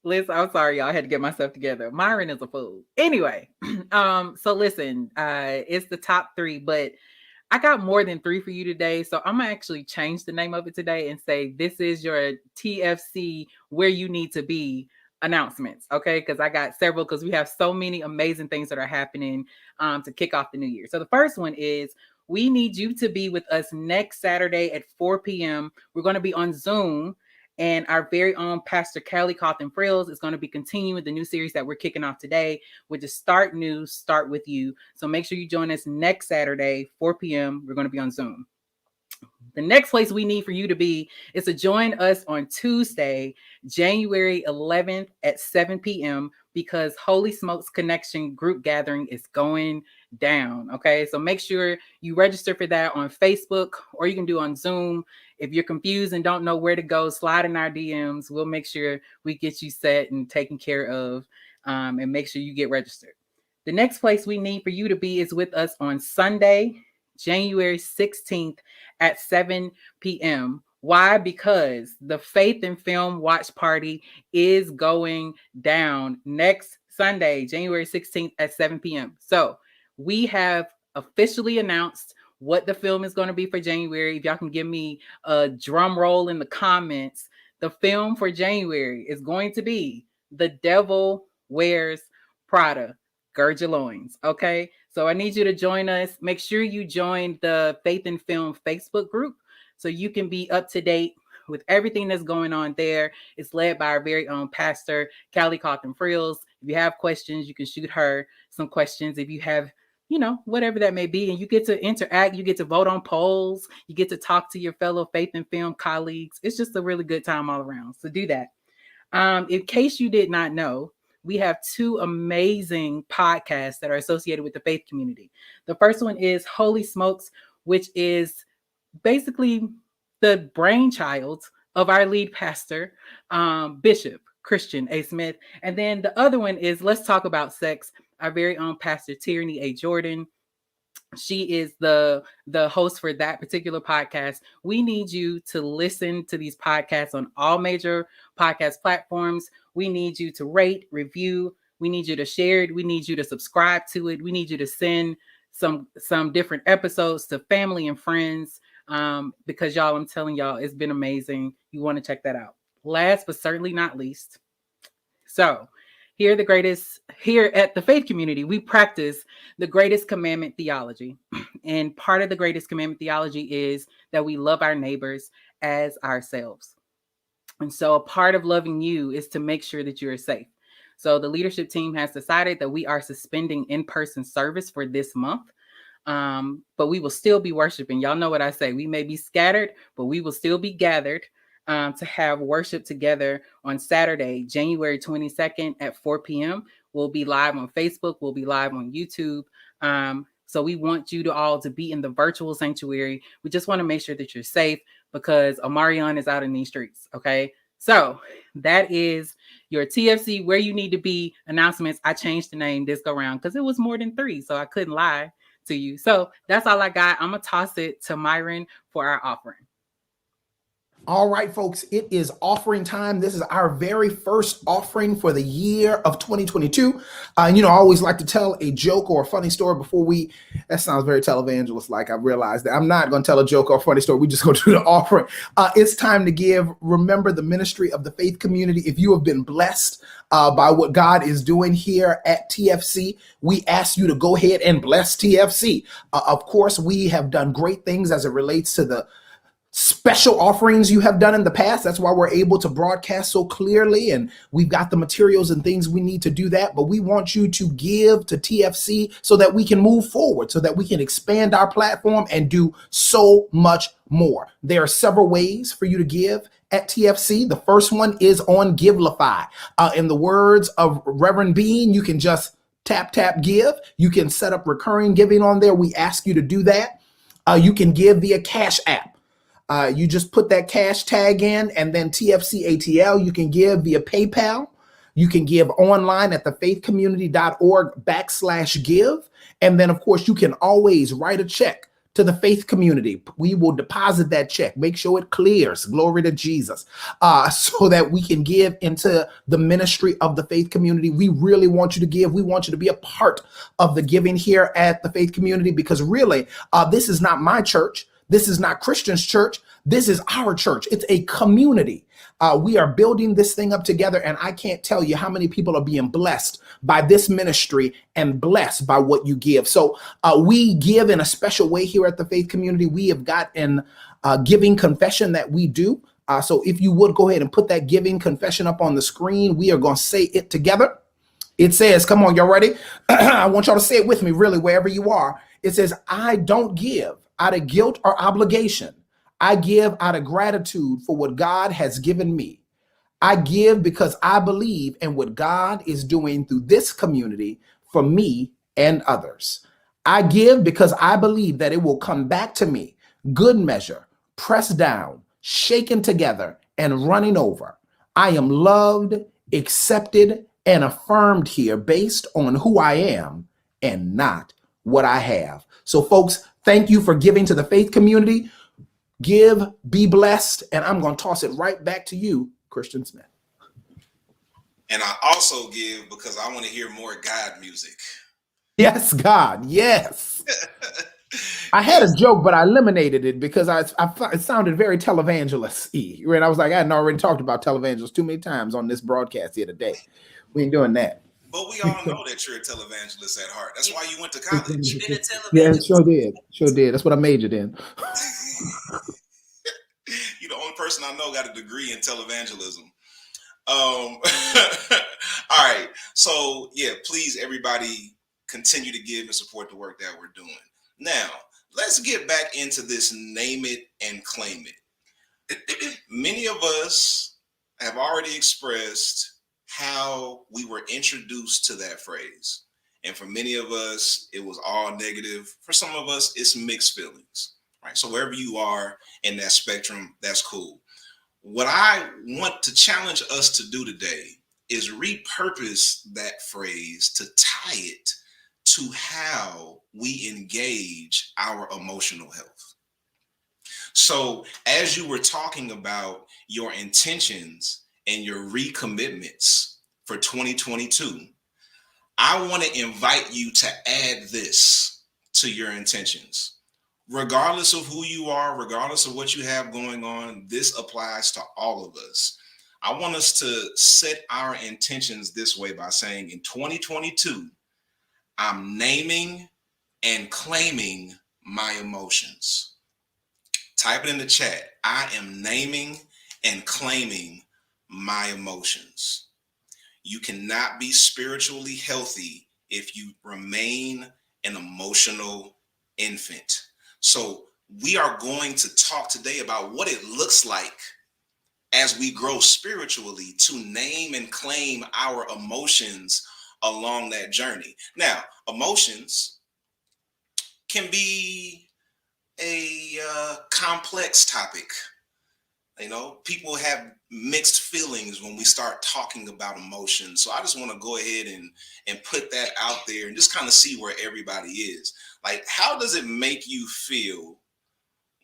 Listen, I'm sorry, y'all. I had to get myself together. Myron is a fool. Anyway, so listen, it's the top 3, but I got more than 3 for you today. So I'm gonna actually change the name of it today and say this is your TFC where you need to be announcements, okay? Because I got several, because we have so many amazing things that are happening to kick off the new year. So the first one is we need you to be with us next Saturday at 4 p.m. We're going to be on Zoom, and our very own Pastor Kelly Cawthon Frills is going to be continuing the new series that we're kicking off today, which is Start New, Start With You. So make sure you join us next Saturday, 4 p.m. We're going to be on Zoom. The next place we need for you to be is to join us on Tuesday, January 11th at 7 p.m. because Holy Smokes Connection group gathering is going down. Okay, so make sure you register for that on Facebook, or you can do on Zoom. If you're confused and don't know where to go, slide in our DMs. We'll make sure we get you set and taken care of, and make sure you get registered. The next place we need for you to be is with us on Sunday, January 16th at 7 p.m. Why? Because the Faith and Film Watch Party is going down next Sunday, January 16th at 7 p.m. So we have officially announced what the film is going to be for January. If y'all can give me a drum roll in the comments, the film for January is going to be The Devil Wears Prada. Gird your loins, okay? So I need you to join us. Make sure you join the Faith and Film Facebook group so you can be up to date with everything that's going on there. It's led by our very own pastor, Callie Cawthon Frills. If you have questions, you can shoot her some questions. If you have, whatever that may be, and you get to interact, you get to vote on polls, you get to talk to your fellow Faith and Film colleagues. It's just a really good time all around. So do that. In case you did not know, we have two amazing podcasts that are associated with the faith community. The first one is Holy Smokes, which is basically the brainchild of our lead pastor, Bishop Kristian A. Smith. And then the other one is Let's Talk About Sex, our very own Pastor Tierney A. Jordan. She is the host for that particular podcast. We need you to listen to these podcasts on all major podcast platforms. We need you to rate, review. We need you to share it. We need you to subscribe to it. We need you to send some different episodes to family and friends, because y'all, I'm telling y'all, it's been amazing. You want to check that out. Last but certainly not least, so here at the faith community, we practice the greatest commandment theology. And part of the greatest commandment theology is that we love our neighbors as ourselves. And so a part of loving you is to make sure that you are safe. So the leadership team has decided that we are suspending in-person service for this month. But we will still be worshiping. Y'all know what I say. We may be scattered, but we will still be gathered to have worship together on Saturday, January 22nd at 4 p.m. We'll be live on Facebook. We'll be live on YouTube. So we want you to all to be in the virtual sanctuary. We just want to make sure that you're safe because Omarion is out in these streets. Okay. So that is your TFC where you need to be announcements. I changed the name this go round because it was more than 3. So I couldn't lie to you. So that's all I got. I'm going to toss it to Myron for our offering. All right, folks, it is offering time. This is our very first offering for the year of 2022. I always like to tell a joke or a funny story before that sounds very televangelist-like. I realized that I'm not going to tell a joke or a funny story. We just going to do the offering. It's time to give. Remember the ministry of the faith community. If you have been blessed by what God is doing here at TFC, we ask you to go ahead and bless TFC. Of course, we have done great things as it relates to the special offerings you have done in the past. That's why we're able to broadcast so clearly, and we've got the materials and things we need to do that. But we want you to give to TFC so that we can move forward, so that we can expand our platform and do so much more. There are several ways for you to give at TFC. The first one is on Givelify. In the words of Reverend Bean, you can just tap, give. You can set up recurring giving on there. We ask you to do that. You can give via Cash App. You just put that cash tag in and then TFC ATL. You can give via PayPal. You can give online at thefaithcommunity.org/give. And then, of course, you can always write a check to the faith community. We will deposit that check. Make sure it clears. Glory to Jesus. So that we can give into the ministry of the faith community. We really want you to give. We want you to be a part of the giving here at the faith community because really, this is not my church. This is not Kristian's church. This is our church. It's a community. We are building this thing up together, and I can't tell you how many people are being blessed by this ministry and blessed by what you give. So we give in a special way here at the faith community. We have got an giving confession that we do. So if you would go ahead and put that giving confession up on the screen, we are going to say it together. It says, come on, y'all ready? I want y'all to say it with me, really, wherever you are. It says, I don't give out of guilt or obligation. I give out of gratitude for what God has given me. I give because I believe in what God is doing through this community for me and others. I give because I believe that it will come back to me, good measure, pressed down, shaken together, and running over. I am loved, accepted, and affirmed here based on who I am and not what I have. So, folks, thank you for giving to the faith community. Give, be blessed, and I'm going to toss it right back to you, Kristian Smith. And I also give because I want to hear more God music. Yes, God, yes. I had a joke, but I eliminated it because I thought it sounded very televangelist-y. And I was like, I hadn't already talked about televangelists too many times on this broadcast here today. We ain't doing that. But we all know that you're a televangelist at heart. That's why you went to college. You've been a televangelist. Yeah, sure did. Sure did. That's what I majored in. You're the only person I know got a degree in televangelism. All right. So, yeah, please, everybody, continue to give and support the work that we're doing. Now, let's get back into this name it and claim it. Many of us have already expressed how we were introduced to that phrase. And for many of us, it was all negative. For some of us, it's mixed feelings, right? So wherever you are in that spectrum, that's cool. What I want to challenge us to do today is repurpose that phrase to tie it to how we engage our emotional health. So, as you were talking about your intentions and your recommitments for 2022, I want to invite you to add this to your intentions. Regardless of who you are, regardless of what you have going on, this applies to all of us. I want us to set our intentions this way by saying in 2022, I'm naming and claiming my emotions. Type it in the chat. I am naming and claiming my emotions. You cannot be spiritually healthy if you remain an emotional infant. So we are going to talk today about what it looks like as we grow spiritually to name and claim our emotions along that journey. Now, emotions can be a complex topic. You know, people have mixed feelings when we start talking about emotions. So I just want to go ahead and put that out there and just kind of see where everybody is. Like, how does it make you feel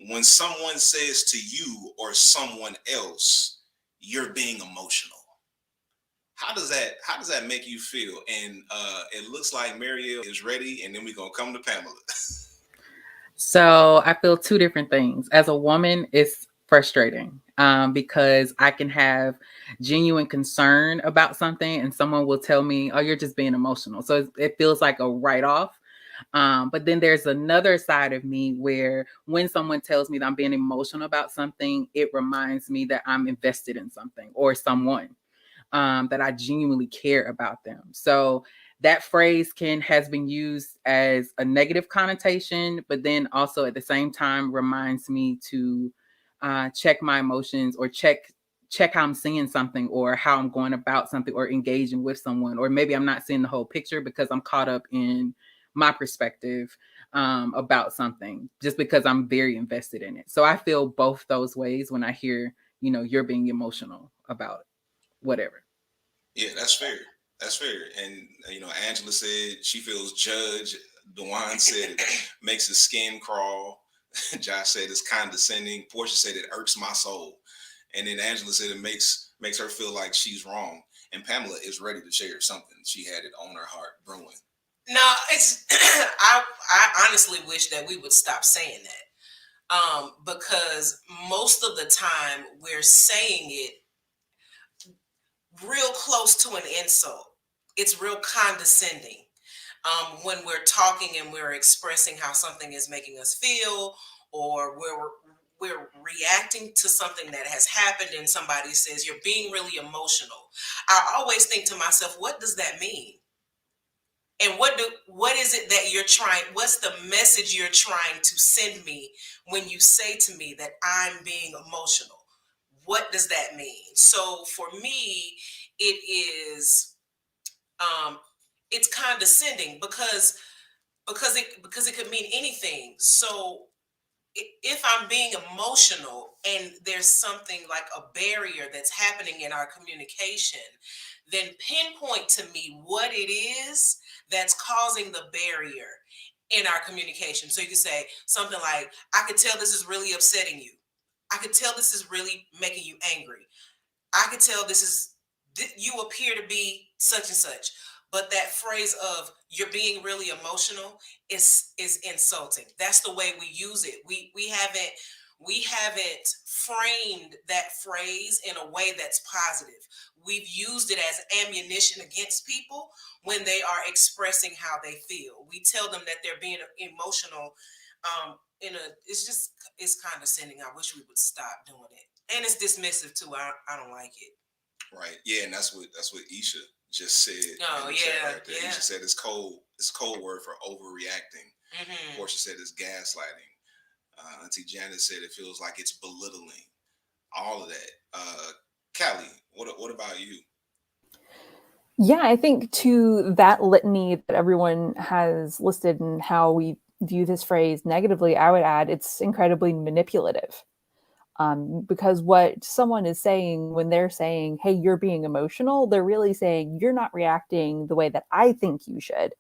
when someone says to you or someone else, you're being emotional? How does that make you feel? And it looks like Marielle is ready, and then we're gonna come to Pamela. So I feel two different things. As a woman, it's frustrating because I can have genuine concern about something and someone will tell me, oh, you're just being emotional. So it feels like a write-off. But then there's another side of me where when someone tells me that I'm being emotional about something, it reminds me that I'm invested in something or someone, that I genuinely care about them. So that phrase has been used as a negative connotation, but then also at the same time reminds me to check my emotions or check how I'm seeing something or how I'm going about something or engaging with someone, or maybe I'm not seeing the whole picture because I'm caught up in my perspective about something just because I'm very invested in it. So I feel both those ways when I hear, you're being emotional about whatever. Yeah, that's fair. That's fair. And Angela said she feels judged. Dewan said it makes his skin crawl. Josh said it's condescending. Portia said it irks my soul. And then Angela said it makes her feel like she's wrong. And Pamela is ready to share something. She had it on her heart brewing. No, it's I honestly wish that we would stop saying that. Because most of the time we're saying it real close to an insult. It's real condescending. When we're talking and we're expressing how something is making us feel, or we're reacting to something that has happened and somebody says you're being really emotional, I always think to myself, what does that mean? And what is it that you're trying, what's the message you're trying to send me when you say to me that I'm being emotional? What does that mean? So for me, it is it's condescending because it could mean anything. So if I'm being emotional and there's something like a barrier that's happening in our communication, then pinpoint to me what it is that's causing the barrier in our communication. So you could say something like, I could tell this is really upsetting you. I could tell this is really making you angry. I could tell you appear to be such and such. But that phrase of you're being really emotional is insulting. That's the way we use it. We haven't framed that phrase in a way that's positive. We've used it as ammunition against people when they are expressing how they feel. We tell them that they're being emotional. It's condescending. I wish we would stop doing it. And it's dismissive too. I don't like it. Right. Yeah, and that's what Isha just said. Oh yeah, right there. yeah. Isha said it's cold. It's a cold word for overreacting. Mm-hmm. Portia said it's gaslighting. Auntie Janet said it feels like it's belittling. All of that. Callie, what about you? Yeah, I think to that litany that everyone has listed and how we view this phrase negatively, I would add it's incredibly manipulative. Because what someone is saying when they're saying, hey, you're being emotional, they're really saying, you're not reacting the way that I think you should.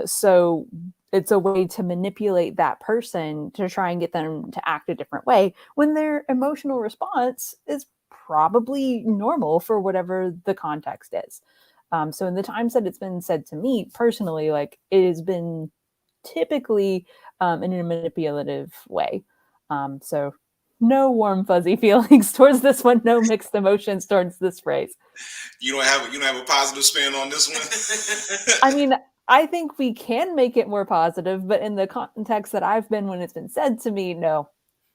So it's a way to manipulate that person to try and get them to act a different way when their emotional response is probably normal for whatever the context is. So in the times that it's been said to me personally, like it has been typically in a manipulative way. So no warm fuzzy feelings towards this one, no mixed emotions towards this phrase. You don't have a positive spin on this one? I mean, I think we can make it more positive, but in the context that I've been when it's been said to me, no,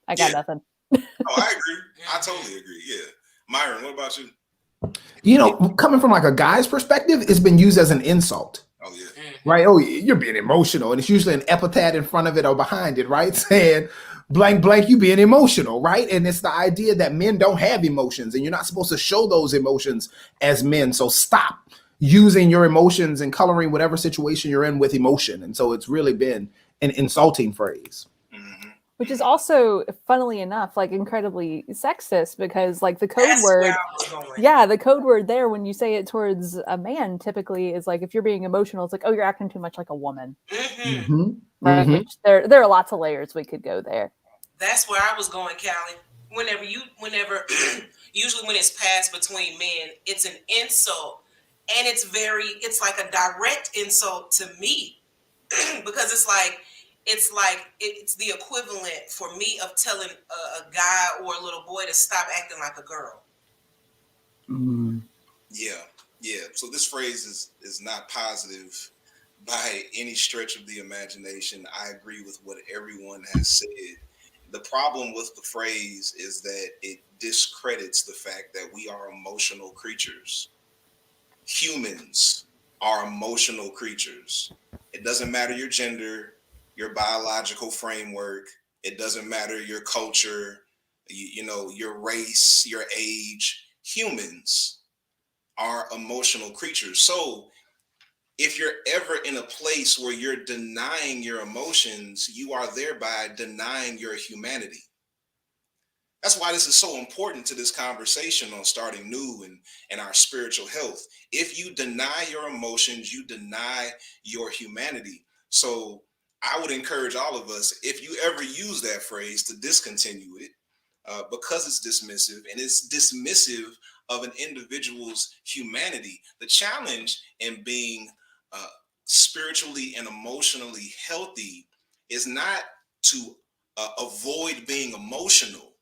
I got nothing. Oh, I agree. I totally agree. Yeah. Myron, what about you? You know, coming from like a guy's perspective, it's been used as an insult. Oh yeah. Right? Oh, you're being emotional. And it's usually an epithet in front of it or behind it, right? Saying, blank, blank, you being emotional, right? And it's the idea that men don't have emotions and you're not supposed to show those emotions as men. So stop using your emotions and coloring whatever situation you're in with emotion. And so it's really been an insulting phrase. Which is also, funnily enough, like incredibly sexist because like the code word, the code word there when you say it towards a man typically is like if you're being emotional, it's like, oh, you're acting too much like a woman. Right? Which there are lots of layers we could go there. That's where I was going, Callie. Whenever usually when it's passed between men, it's an insult, and it's like a direct insult to me because it's the equivalent for me of telling a guy or a little boy to stop acting like a girl. Yeah. So this phrase is not positive by any stretch of the imagination. I agree with what everyone has said. The problem with the phrase is that it discredits the fact that we are emotional creatures. Humans are emotional creatures. It doesn't matter your gender, your biological framework. It doesn't matter your culture, your race, your age. Humans are emotional creatures. So if you're ever in a place where you're denying your emotions, you are thereby denying your humanity. That's why this is so important to this conversation on starting new and our spiritual health. If you deny your emotions, you deny your humanity. So I would encourage all of us, if you ever use that phrase, to discontinue it because it's dismissive, and it's dismissive of an individual's humanity. The challenge in being spiritually and emotionally healthy is not to avoid being emotional,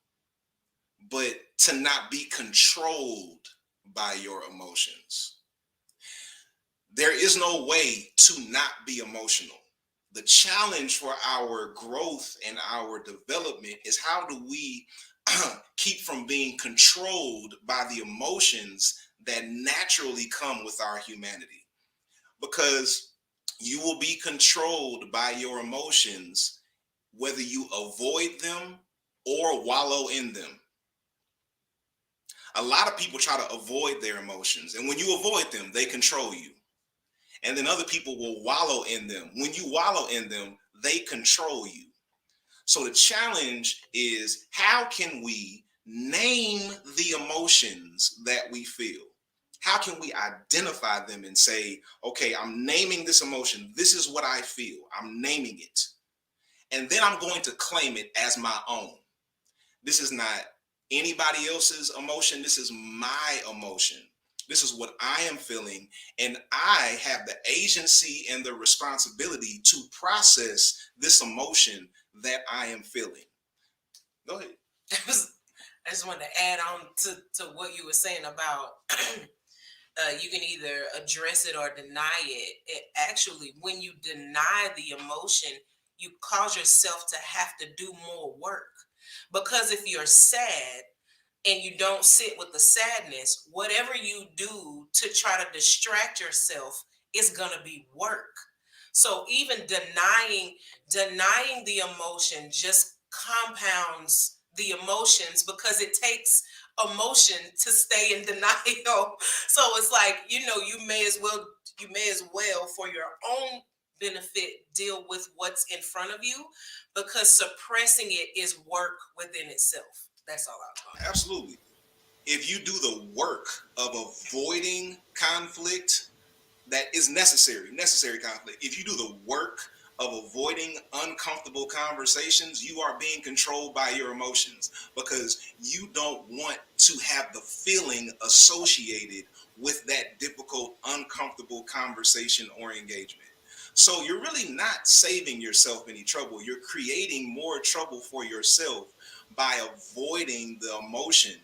but to not be controlled by your emotions. There is no way to not be emotional. The challenge for our growth and our development is how do we keep from being controlled by the emotions that naturally come with our humanity. Because you will be controlled by your emotions, whether you avoid them or wallow in them. A lot of people try to avoid their emotions, and when you avoid them, they control you. And then other people will wallow in them. When you wallow in them, they control you. So the challenge is, how can we name the emotions that we feel? How can we identify them and say, okay, I'm naming this emotion. This is what I feel. I'm naming it. And then I'm going to claim it as my own. This is not anybody else's emotion. This is my emotion. This is what I am feeling. And I have the agency and the responsibility to process this emotion that I am feeling. Go ahead. I just wanted to add on to what you were saying about you can either address it or deny it. Actually, when you deny the emotion, you cause yourself to have to do more work. Because if you're sad and you don't sit with the sadness, whatever you do to try to distract yourself is going to be work. So even denying the emotion just compounds the emotions, because it takes emotion to stay in denial. So it's like, you may as well for your own benefit deal with what's in front of you, because suppressing it is work within itself. That's all I'm talking. Absolutely. If you do the work of avoiding conflict, that is necessary conflict. If you do the work of avoiding uncomfortable conversations, you are being controlled by your emotions, because you don't want to have the feeling associated with that difficult, uncomfortable conversation or engagement. So you're really not saving yourself any trouble. You're creating more trouble for yourself by avoiding the emotion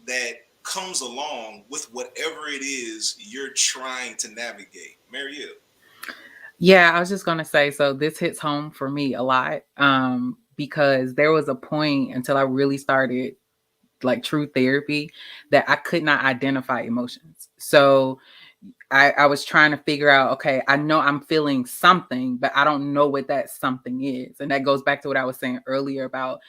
that comes along with whatever it is you're trying to navigate. Marielle. Yeah, I was just gonna say, so this hits home for me a lot, because there was a point until I really started like true therapy that I could not identify emotions. So I was trying to figure out, okay, I know I'm feeling something, but I don't know what that something is. And that goes back to what I was saying earlier about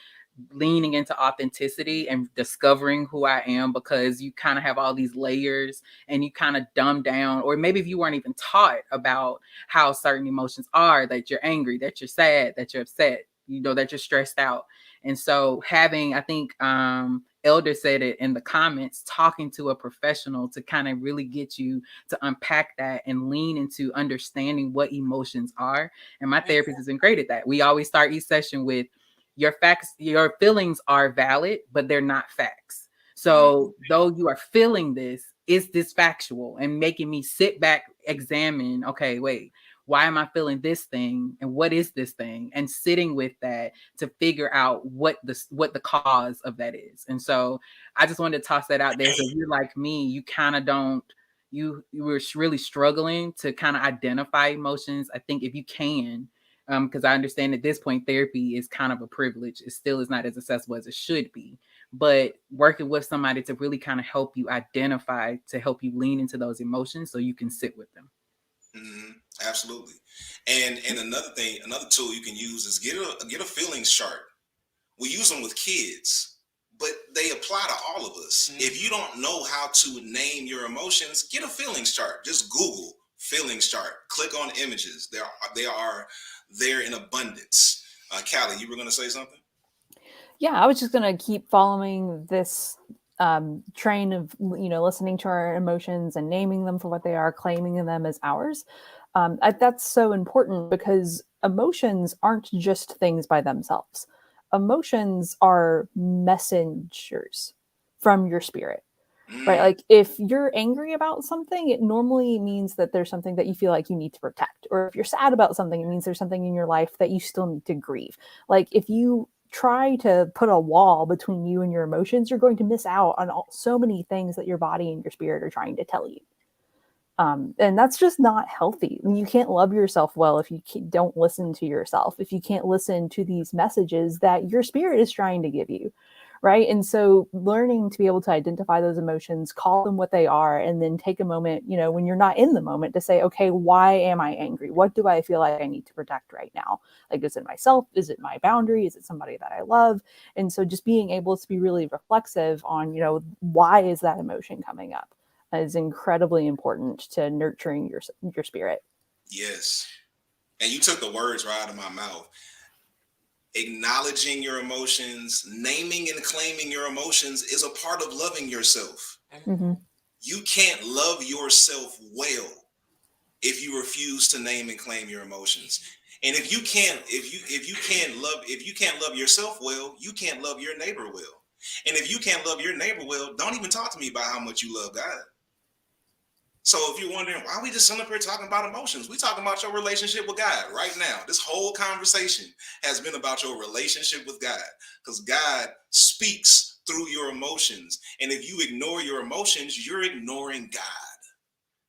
leaning into authenticity and discovering who I am, because you kind of have all these layers and you kind of dumb down, or maybe if you weren't even taught about how certain emotions are, that you're angry, that you're sad, that you're upset, that you're stressed out. And so having, I think Elder said it in the comments, talking to a professional to kind of really get you to unpack that and lean into understanding what emotions are. And my therapist has been great at that. We always start each session with, your feelings are valid, but they're not facts. So though you are feeling this, is this factual? And making me sit back, examine, okay, wait, why am I feeling this thing? And what is this thing? And sitting with that to figure out what the cause of that is. And so I just wanted to toss that out there. So if you're like me, you kind of don't, you were really struggling to kind of identify emotions. I think if you can, because I understand at this point, therapy is kind of a privilege. It still is not as accessible as it should be. But working with somebody to really kind of help you identify, to help you lean into those emotions so you can sit with them. Mm-hmm. Absolutely. And another tool you can use is get a feelings chart. We use them with kids, but they apply to all of us. Mm-hmm. If you don't know how to name your emotions, get a feelings chart. Just Google feelings chart. Click on images. They are there in abundance. Callie, you were going to say something? Yeah, I was just going to keep following this train of, listening to our emotions and naming them for what they are, claiming them as ours. That's so important, because emotions aren't just things by themselves. Emotions are messengers from your spirit, right? Like if you're angry about something, it normally means that there's something that you feel like you need to protect. Or if you're sad about something, it means there's something in your life that you still need to grieve. Like if you try to put a wall between you and your emotions, you're going to miss out on so many things that your body and your spirit are trying to tell you. And that's just not healthy. I mean, you can't love yourself well if you don't listen to yourself, if you can't listen to these messages that your spirit is trying to give you, right? And so learning to be able to identify those emotions, call them what they are, and then take a moment, when you're not in the moment, to say, okay, why am I angry? What do I feel like I need to protect right now? Like, is it myself? Is it my boundary? Is it somebody that I love? And so just being able to be really reflexive on, why is that emotion coming up is incredibly important to nurturing your spirit. Yes. And you took the words right out of my mouth. Acknowledging your emotions, naming and claiming your emotions is a part of loving yourself. Mm-hmm. You can't love yourself well if you refuse to name and claim your emotions. And if you can't love yourself well, you can't love your neighbor well. And if you can't love your neighbor well, don't even talk to me about how much you love God. So if you're wondering why we just up here talking about emotions, we talking about your relationship with God right now. This whole conversation has been about your relationship with God, because God speaks through your emotions. And if you ignore your emotions, you're ignoring God.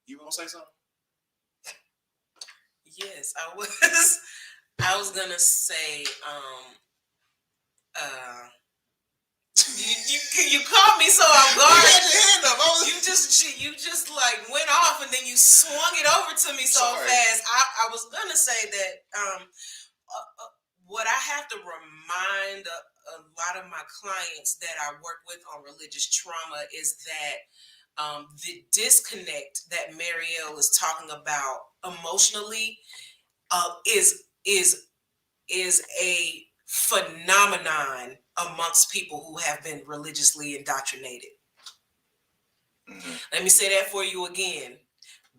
You want to say something? Yes, I was gonna say, you caught me so off guard. You had your hand up. You just like went off, and then you swung it over to me so fast. I was gonna say that what I have to remind lot of my clients that I work with on religious trauma is that the disconnect that Marielle is talking about emotionally is a phenomenon amongst people who have been religiously indoctrinated. Mm-hmm. Let me say that for you again.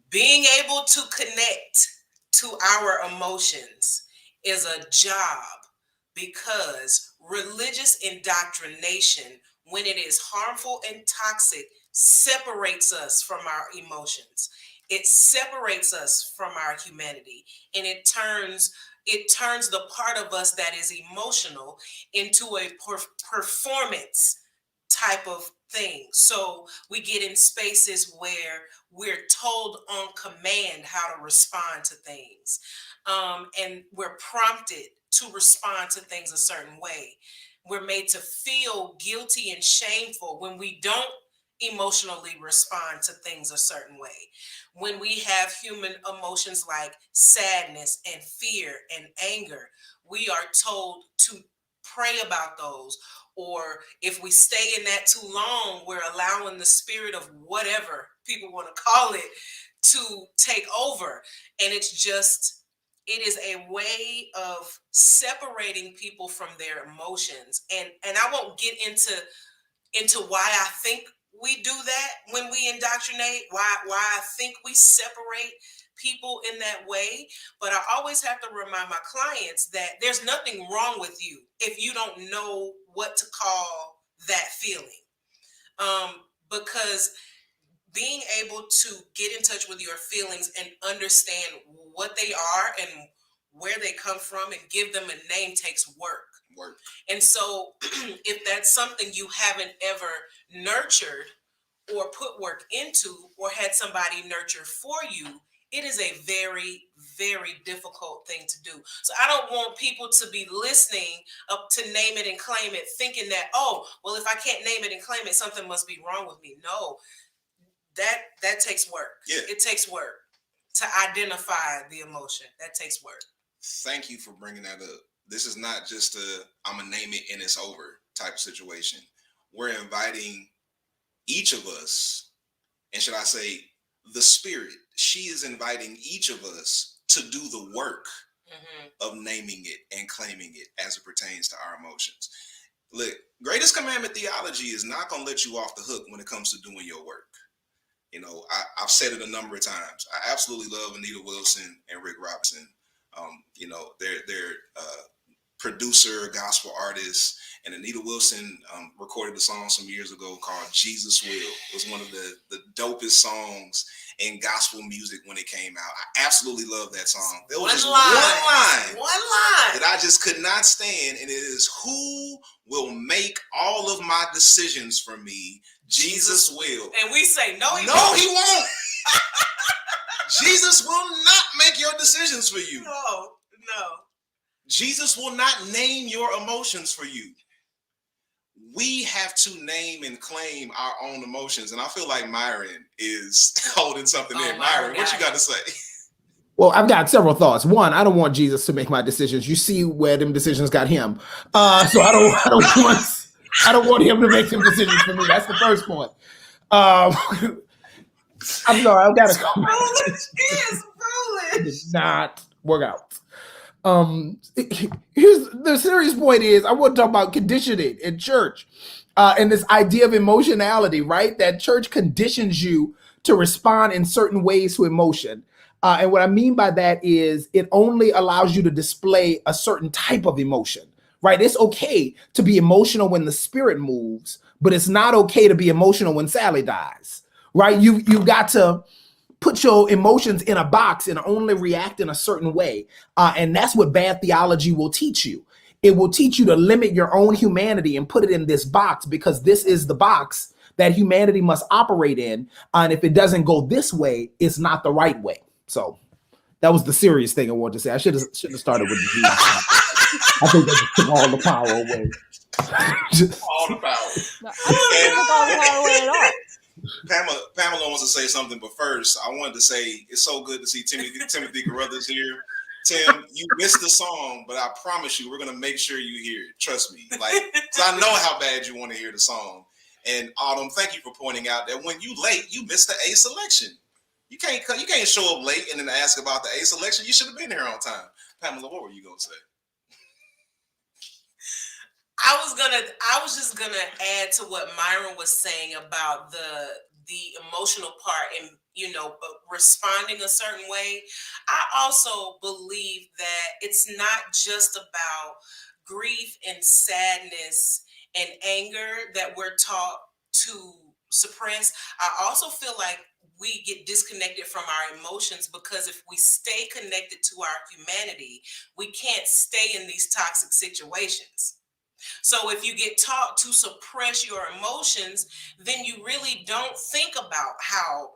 Being able to connect to our emotions is a job, because religious indoctrination, when it is harmful and toxic, separates us from our emotions. It separates us from our humanity, and it turns the part of us that is emotional into a performance type of thing. So we get in spaces where we're told on command how to respond to things, and we're prompted to respond to things a certain way. We're made to feel guilty and shameful when we don't emotionally respond to things a certain way. When we have human emotions like sadness and fear and anger, we are told to pray about those. Or if we stay in that too long, we're allowing the spirit of whatever people want to call it to take over. And it is a way of separating people from their emotions. And I won't get into why I think we do that when we indoctrinate, why I think we separate people in that way. But I always have to remind my clients that there's nothing wrong with you if you don't know what to call that feeling. Because being able to get in touch with your feelings and understand what they are and where they come from and give them a name takes work. And so if that's something you haven't ever nurtured or put work into or had somebody nurture for you, it is a very, very difficult thing to do. So I don't want people to be listening up to name it and claim it, thinking that, oh, well, if I can't name it and claim it, something must be wrong with me. No, that takes work. Yeah. It takes work to identify the emotion. That takes work. Thank you for bringing that up. This is not just I'm gonna name it and it's over type of situation. We're inviting each of us, and should I say the spirit, she is inviting each of us to do the work of naming it and claiming it as it pertains to our emotions. Look, greatest commandment theology is not gonna let you off the hook when it comes to doing your work. You know, I've said it a number of times. I absolutely love Anita Wilson and Rick Robinson. You know, they're producer, gospel artist, and Anita Wilson recorded a song some years ago called Jesus Will. It was one of the dopest songs in gospel music when it came out. I absolutely love that song. There was just one line that I just could not stand, and it is, who will make all of my decisions for me? Jesus will. And we say, no, he won't. Jesus will not make your decisions for you. No. Jesus will not name your emotions for you. We have to name and claim our own emotions. And I feel like Myron is holding something in. Myron, what you got to say? Well, I've got several thoughts. One, I don't want Jesus to make my decisions. You see where them decisions got him. So I don't want him to make some decisions for me. That's the first point. I'm sorry, I've got to go. It did not work out. Here's the serious point is I want to talk about conditioning in church, and this idea of emotionality, right? That church conditions you to respond in certain ways to emotion. And what I mean by that is it only allows you to display a certain type of emotion, right? It's okay to be emotional when the spirit moves, but it's not okay to be emotional when Sally dies, right? You've got to put your emotions in a box and only react in a certain way. And that's what bad theology will teach you. It will teach you to limit your own humanity and put it in this box because this is the box that humanity must operate in. And if it doesn't go this way, it's not the right way. So that was the serious thing I wanted to say. I shouldn't have started with the I think that just took all the power away. All the power. No, I don't took all the power away at all. Pamela wants to say something, but first, I wanted to say it's so good to see Timothy Carruthers here. Tim, you missed the song, but I promise you, we're gonna make sure you hear it. Trust me, like, cause I know how bad you want to hear the song. And Autumn, thank you for pointing out that when you late, you missed the A selection. You can't show up late and then ask about the A selection. You should have been here on time. Pamela, what were you gonna say? I was just gonna add to what Myron was saying about the emotional part and responding a certain way. I also believe that it's not just about grief and sadness and anger that we're taught to suppress. I also feel like we get disconnected from our emotions because if we stay connected to our humanity, we can't stay in these toxic situations. So if you get taught to suppress your emotions, then you really don't think about how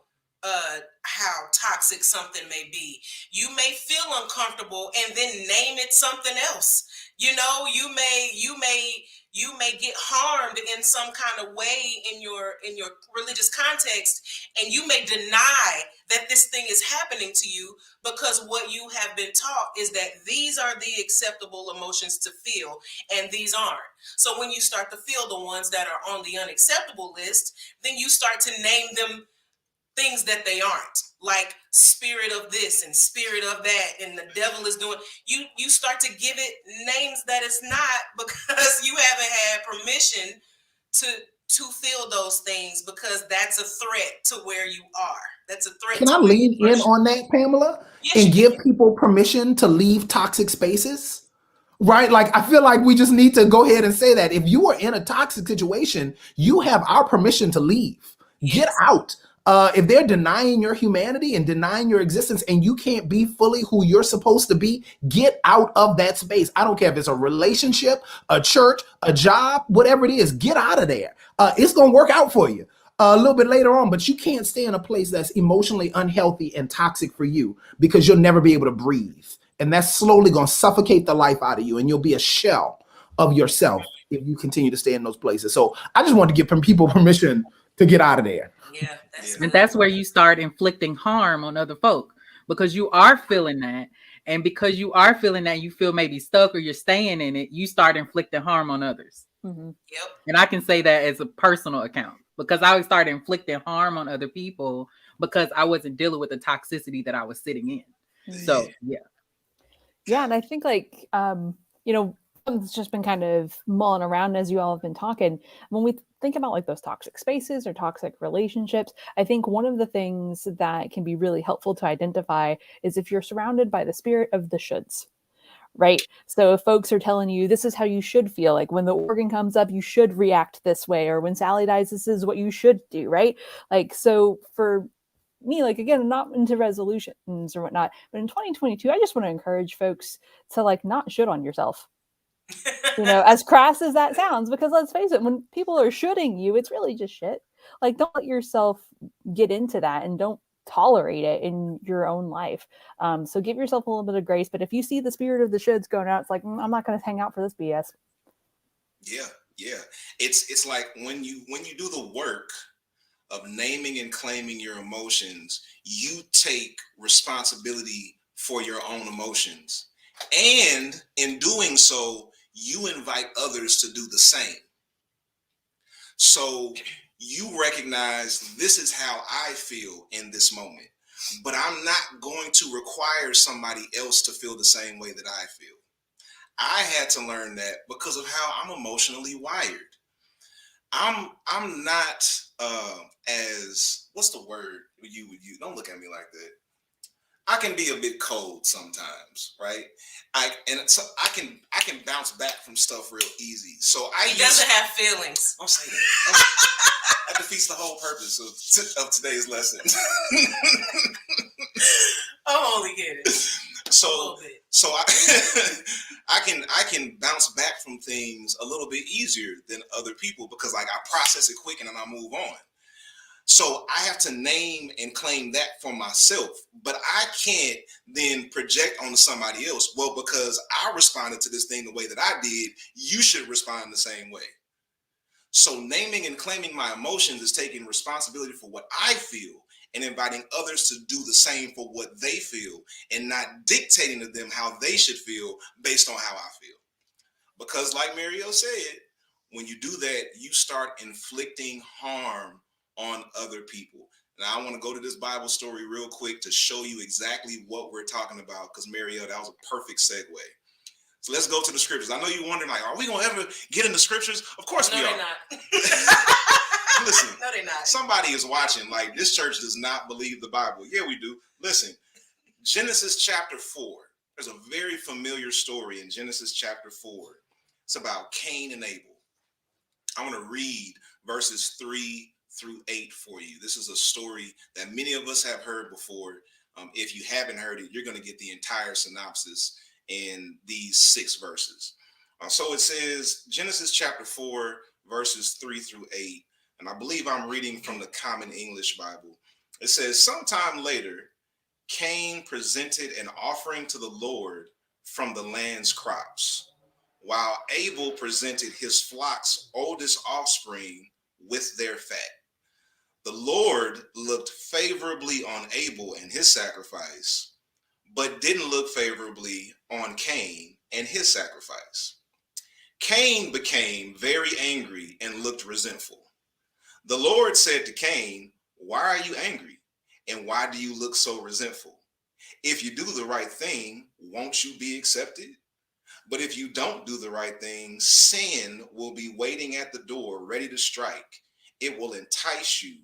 toxic something may be. You may feel uncomfortable and then name it something else. You may get harmed in some kind of way in your religious context, and you may deny that this thing is happening to you because what you have been taught is that these are the acceptable emotions to feel and these aren't. So when you start to feel the ones that are on the unacceptable list, then you start to name them things that they aren't, like spirit of this and spirit of that, and the devil is doing. You start to give it names that it's not because you haven't had permission to feel those things, because that's a threat to where you are. That's a threat. Can I lean in on that, Pamela, and give people permission to leave toxic spaces? Right? Like, I feel like we just need to go ahead and say that if you are in a toxic situation, you have our permission to leave. Get out. If they're denying your humanity and denying your existence and you can't be fully who you're supposed to be, get out of that space. I don't care if it's a relationship, a church, a job, whatever it is, get out of there. It's going to work out for you a little bit later on, but you can't stay in a place that's emotionally unhealthy and toxic for you because you'll never be able to breathe. And that's slowly going to suffocate the life out of you, and you'll be a shell of yourself if you continue to stay in those places. So I just want to give people permission to get out of there. Yeah, and that's where you start inflicting harm on other folk, because you are feeling that. And because you are feeling that, you feel maybe stuck or you're staying in it, you start inflicting harm on others. Yep. And I can say that as a personal account, because I would start inflicting harm on other people because I wasn't dealing with the toxicity that I was sitting in. So, yeah. Yeah. And I think it's just been kind of mulling around as you all have been talking. When we think about like those toxic spaces or toxic relationships, I think one of the things that can be really helpful to identify is if you're surrounded by the spirit of the shoulds, right? So if folks are telling you this is how you should feel, like when the organ comes up, you should react this way, or when Sally dies, this is what you should do, right? Like, so for me, like, again, I'm not into resolutions or whatnot, but in 2022, I just want to encourage folks to like not shit on yourself. As crass as that sounds, because let's face it, when people are shooting you, it's really just shit. Like, don't let yourself get into that and don't tolerate it in your own life. So give yourself a little bit of grace. But if you see the spirit of the shoulds going out, it's like, I'm not going to hang out for this BS. Yeah. It's like when you do the work of naming and claiming your emotions, you take responsibility for your own emotions. And in doing so, you invite others to do the same. So you recognize, this is how I feel in this moment, but I'm not going to require somebody else to feel the same way that I feel. I had to learn that because of how I'm emotionally wired. I'm not as, what's the word you would use? Don't look at me like that. I can be a bit cold sometimes, right? I can bounce back from stuff real easy. So he doesn't have feelings. Don't say that. That defeats the whole purpose of today's lesson. I'm only kidding. So I can bounce back from things a little bit easier than other people because like I process it quick and then I move on. So I have to name and claim that for myself, but I can't then project onto somebody else. Well, because I responded to this thing the way that I did, you should respond the same way. So naming and claiming my emotions is taking responsibility for what I feel and inviting others to do the same for what they feel and not dictating to them how they should feel based on how I feel. Because like Mario said, when you do that, you start inflicting harm on other people. Now, I want to go to this Bible story real quick to show you exactly what we're talking about, because Mario, that was a perfect segue. So let's go to the scriptures. I know you're wondering, like, are we going to ever get in the scriptures? Of course we are. No, they're not. Listen, No, they're not. somebody is watching. Like, this church does not believe the Bible. Yeah, we do. Listen, Genesis chapter 4. There's a very familiar story in Genesis chapter 4. It's about Cain and Abel. I want to read verses 3 through 8 for you. This is a story that many of us have heard before. If you haven't heard it, you're going to get the entire synopsis in these 6 verses. So it says, Genesis chapter 4, verses 3 through 8. And I believe I'm reading from the Common English Bible. It says, sometime later, Cain presented an offering to the Lord from the land's crops, while Abel presented his flock's oldest offspring with their fat. The Lord looked favorably on Abel and his sacrifice, but didn't look favorably on Cain and his sacrifice. Cain became very angry and looked resentful. The Lord said to Cain, "Why are you angry? And why do you look so resentful? If you do the right thing, won't you be accepted? But if you don't do the right thing, sin will be waiting at the door, ready to strike. It will entice you,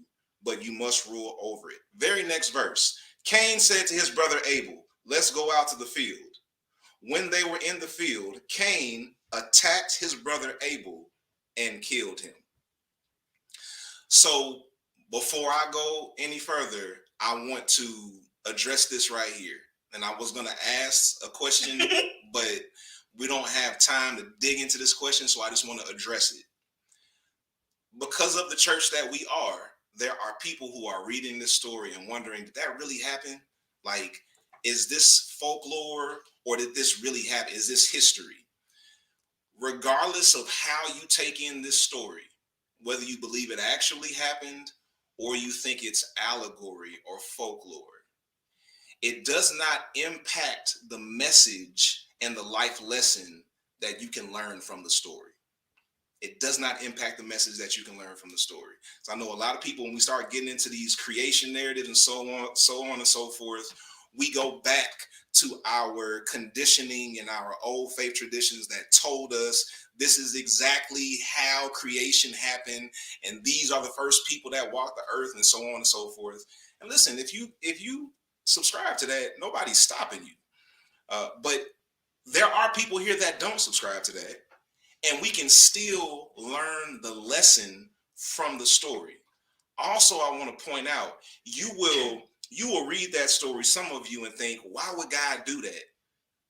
but you must rule over it." Very next verse. Cain said to his brother Abel, "Let's go out to the field." When they were in the field, Cain attacked his brother Abel and killed him. So before I go any further, I want to address this right here. And I was going to ask a question, but we don't have time to dig into this question, so I just want to address it. Because of the church that we are, there are people who are reading this story and wondering, did that really happen? Like, is this folklore or did this really happen? Is this history? Regardless of how you take in this story, whether you believe it actually happened or you think it's allegory or folklore, it does not impact the message and the life lesson that you can learn from the story. It does not impact the message that you can learn from the story. So I know a lot of people, when we start getting into these creation narratives and so on and so forth, we go back to our conditioning and our old faith traditions that told us this is exactly how creation happened, and these are the first people that walked the earth, and so on and so forth. And listen, if you subscribe to that, nobody's stopping you. But there are people here that don't subscribe to that, and we can still learn the lesson from the story. Also, I want to point out, you will read that story, some of you, and think, why would God do that?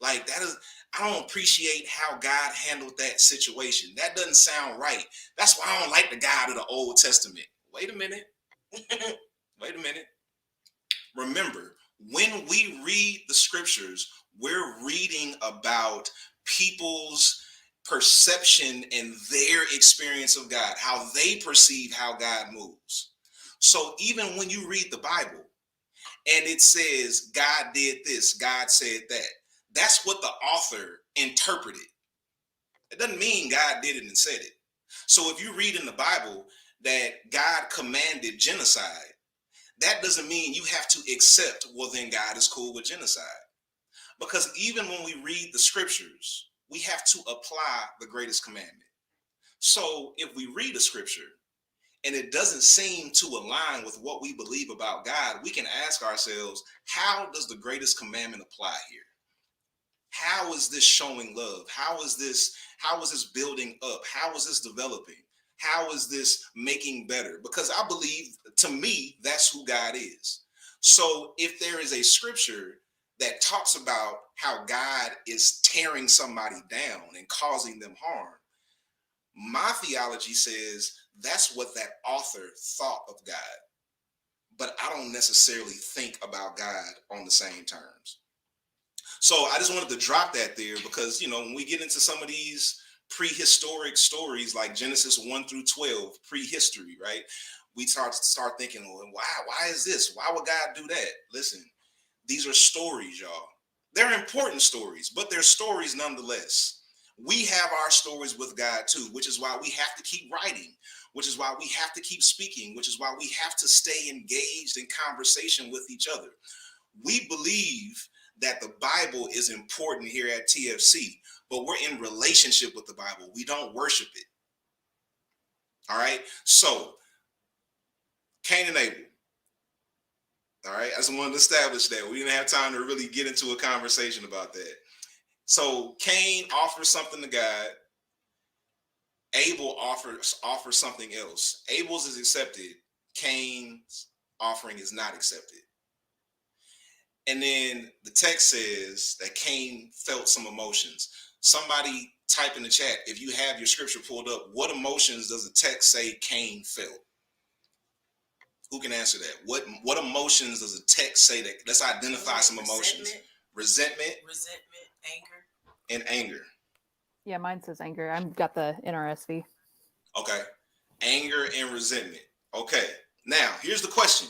Like, I don't appreciate how God handled that situation. That doesn't sound right. That's why I don't like the God of the Old Testament. Wait a minute. Wait a minute. Remember, when we read the scriptures, we're reading about people's perception and their experience of God, how they perceive how God moves. So even when you read the Bible and it says God did this, God said that, that's what the author interpreted. It doesn't mean God did it and said it. So if you read in the Bible that God commanded genocide, that doesn't mean you have to accept, well, then God is cool with genocide. Because even when we read the scriptures, we have to apply the greatest commandment. So if we read a scripture and it doesn't seem to align with what we believe about God, we can ask ourselves, how does the greatest commandment apply here? How is this showing love? How is this building up? How is this developing? How is this making better? Because I believe, to me, that's who God is. So if there is a scripture that talks about how God is tearing somebody down and causing them harm, my theology says that's what that author thought of God. But I don't necessarily think about God on the same terms. So I just wanted to drop that there because, when we get into some of these prehistoric stories like Genesis 1 through 12, prehistory, right? we start thinking, well, why is this? Why would God do that? Listen, these are stories, y'all. They're important stories, but they're stories nonetheless. We have our stories with God too, which is why we have to keep writing, which is why we have to keep speaking, which is why we have to stay engaged in conversation with each other. We believe that the Bible is important here at TFC, but we're in relationship with the Bible. We don't worship it. All right. So Cain and Abel. All right. I just wanted to establish that. We didn't have time to really get into a conversation about that. So Cain offers something to God. Abel offers something else. Abel's is accepted. Cain's offering is not accepted. And then the text says that Cain felt some emotions. Somebody type in the chat, if you have your scripture pulled up, what emotions does the text say Cain felt? Who can answer that? What emotions does the text say that? Let's identify some emotions. Resentment, anger, and anger. Yeah, mine says anger. I've got the NRSV. Okay. Anger and resentment. Okay. Now, here's the question.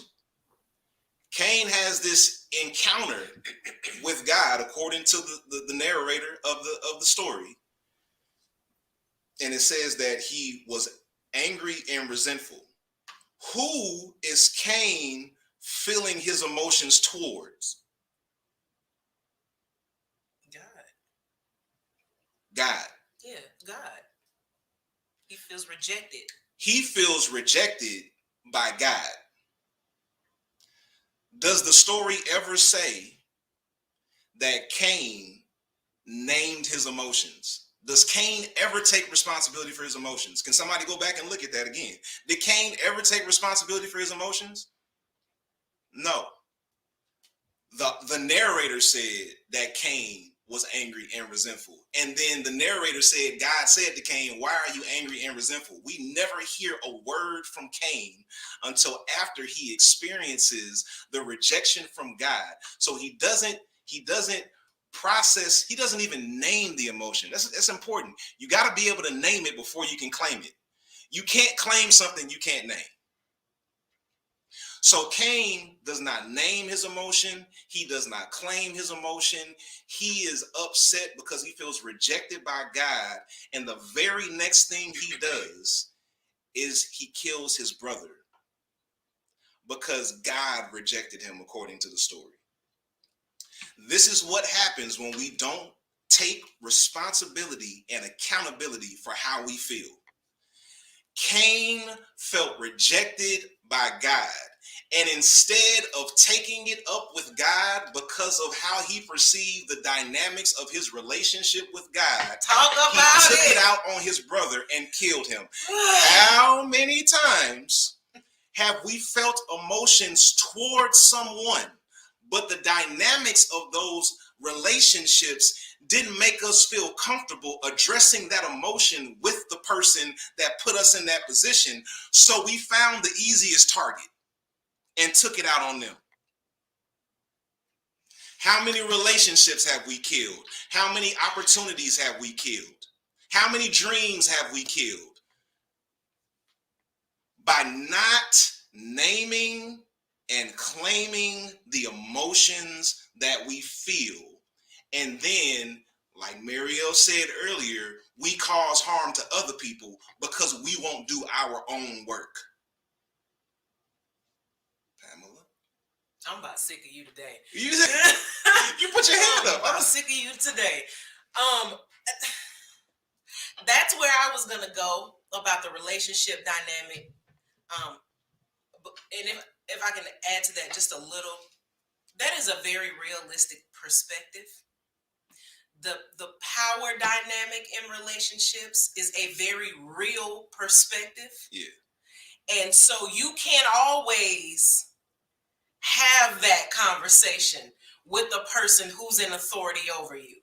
Cain has this encounter with God, according to the narrator of the story. And it says that he was angry and resentful. Who is Cain feeling his emotions towards? God. Yeah, God. He feels rejected. He feels rejected by God. Does the story ever say that Cain named his emotions? Does Cain ever take responsibility for his emotions? Can somebody go back and look at that again? Did Cain ever take responsibility for his emotions? No. The narrator said that Cain was angry and resentful. And then the narrator said, God said to Cain, why are you angry and resentful? We never hear a word from Cain until after he experiences the rejection from God. So he doesn't process, he doesn't even name the emotion. That's important. You got to be able to name it before you can claim it. You can't claim something you can't name. So Cain does not name his emotion. He does not claim his emotion. He is upset because he feels rejected by God. And the very next thing he does is he kills his brother because God rejected him, according to the story. This is what happens when we don't take responsibility and accountability for how we feel. Cain felt rejected by God. And instead of taking it up with God because of how he perceived the dynamics of his relationship with God, he took it out on his brother and killed him. How many times have we felt emotions towards someone, but the dynamics of those relationships didn't make us feel comfortable addressing that emotion with the person that put us in that position? So we found the easiest target and took it out on them. How many relationships have we killed? How many opportunities have we killed? How many dreams have we killed? By not naming and claiming the emotions that we feel. And then, like Mariel said earlier, we cause harm to other people because we won't do our own work. I'm about sick of you today. You put your hand up. I'm sick of you today. That's where I was gonna go about the relationship dynamic. And if I can add to that just a little, that is a very realistic perspective. The power dynamic in relationships is a very real perspective. Yeah. And so you can't always have that conversation with the person who's in authority over you.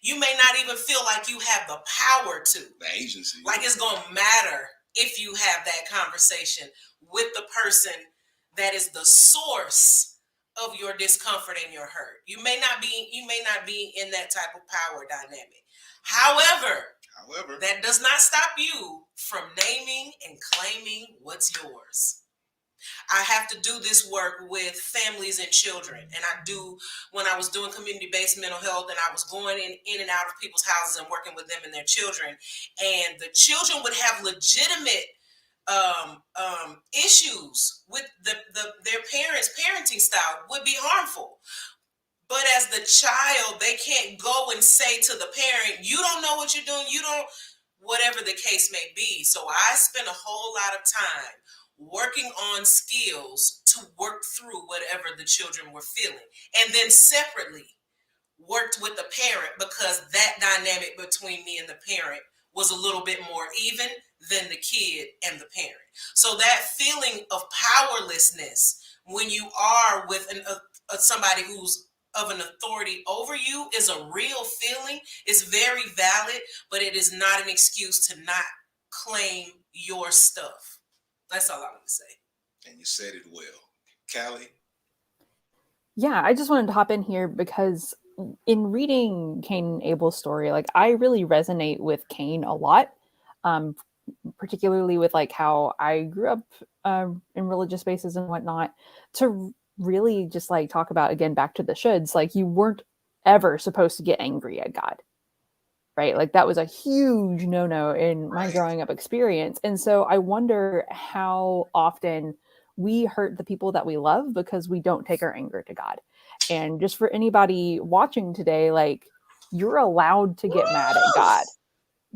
You may not even feel like you have the power to. The agency. Like it's going to matter if you have that conversation with the person that is the source of your discomfort and your hurt. You may not be in that type of power dynamic. However, that does not stop you from naming and claiming what's yours. I have to do this work with families and children. And I do, when I was doing community-based mental health and I was going in and out of people's houses and working with them and their children, and the children would have legitimate issues with their parents' parenting style would be harmful. But as the child, they can't go and say to the parent, you don't know what you're doing, you don't, whatever the case may be. So I spent a whole lot of time working on skills to work through whatever the children were feeling. And then separately worked with the parent, because that dynamic between me and the parent was a little bit more even than the kid and the parent. So that feeling of powerlessness when you are with somebody who's of an authority over you is a real feeling. It's very valid, but it is not an excuse to not claim your stuff. That's all I want to say. And you said it well. Callie? Yeah, I just wanted to hop in here because in reading Cain and Abel's story, like I really resonate with Cain a lot, particularly with like how I grew up in religious spaces and whatnot, to really just like talk about, again, back to the shoulds, like you weren't ever supposed to get angry at God, right? Like that was a huge no-no in my growing up experience. And so I wonder how often we hurt the people that we love because we don't take our anger to God. And just for anybody watching today, like you're allowed to get mad at God.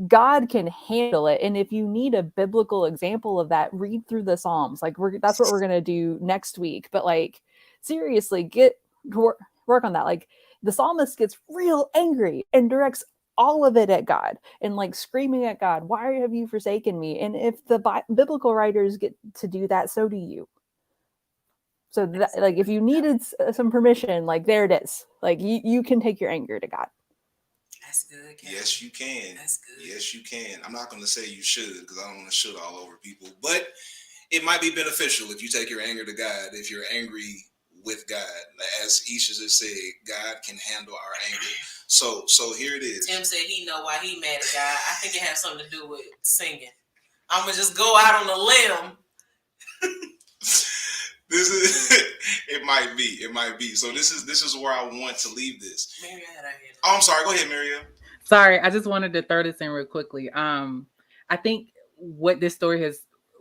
God can handle it. And if you need a biblical example of that, read through the Psalms. Like that's what we're going to do next week. But like, seriously, get work on that. Like the psalmist gets real angry and directs all of it at God and like screaming at God, why have you forsaken me? And if the biblical writers get to do that, so do you. So that, like, if you needed some permission, like there it is. Like you can take your anger to God. That's good. Kat. Yes, you can. That's good. Yes, you can. I'm not going to say you should, because I don't want to should all over people, but it might be beneficial if you take your anger to God, if you're angry with God. As Isha just said, God can handle our anger. So here it is. Tim said he know why he mad at God. I think it has something to do with singing. I'm going to just go out on a limb. This is it might be. So this is where I want to leave this. Oh, I'm sorry. Go ahead, Miriam. Sorry, I just wanted to throw this in real quickly. I think what this story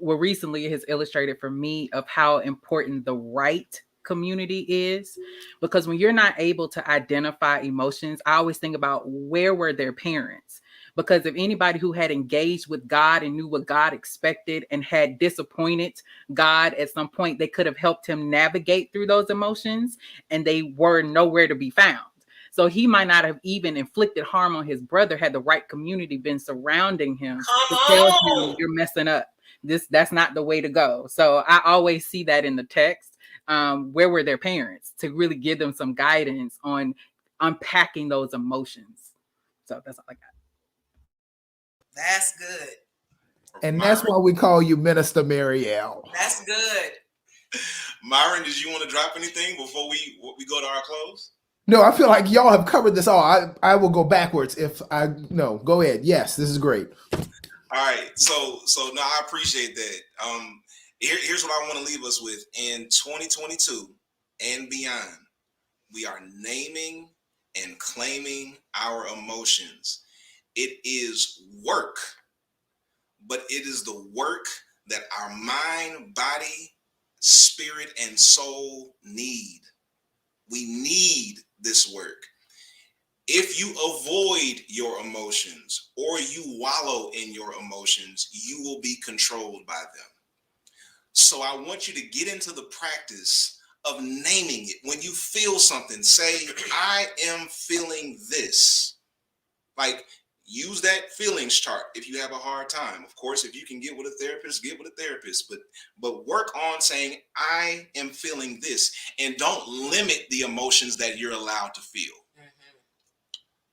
recently has illustrated for me of how important the right community is, because when you're not able to identify emotions, I always think about where were their parents. Because if anybody who had engaged with God and knew what God expected and had disappointed God at some point, they could have helped him navigate through those emotions, and they were nowhere to be found. So he might not have even inflicted harm on his brother had the right community been surrounding him to tell him you're messing up. That's not the way to go. So I always see that in the text. Where were their parents to really give them some guidance on unpacking those emotions? So that's all I got. That's good. And that's why we call you Minister Marielle. That's good. Myron, did you want to drop anything before we go to our close? No, I feel like y'all have covered this all. I will go backwards if I no. Go ahead. Yes, this is great. All right. So no, I appreciate that. Here's what I want to leave us with. In 2022 and beyond, we are naming and claiming our emotions. It is work, but it is the work that our mind, body, spirit, and soul need. We need this work. If you avoid your emotions or you wallow in your emotions, you will be controlled by them. So I want you to get into the practice of naming it. When you feel something, say, I am feeling this. Like, use that feelings chart if you have a hard time. Of course, if you can get with a therapist, get with a therapist. But work on saying, I am feeling this. And don't limit the emotions that you're allowed to feel.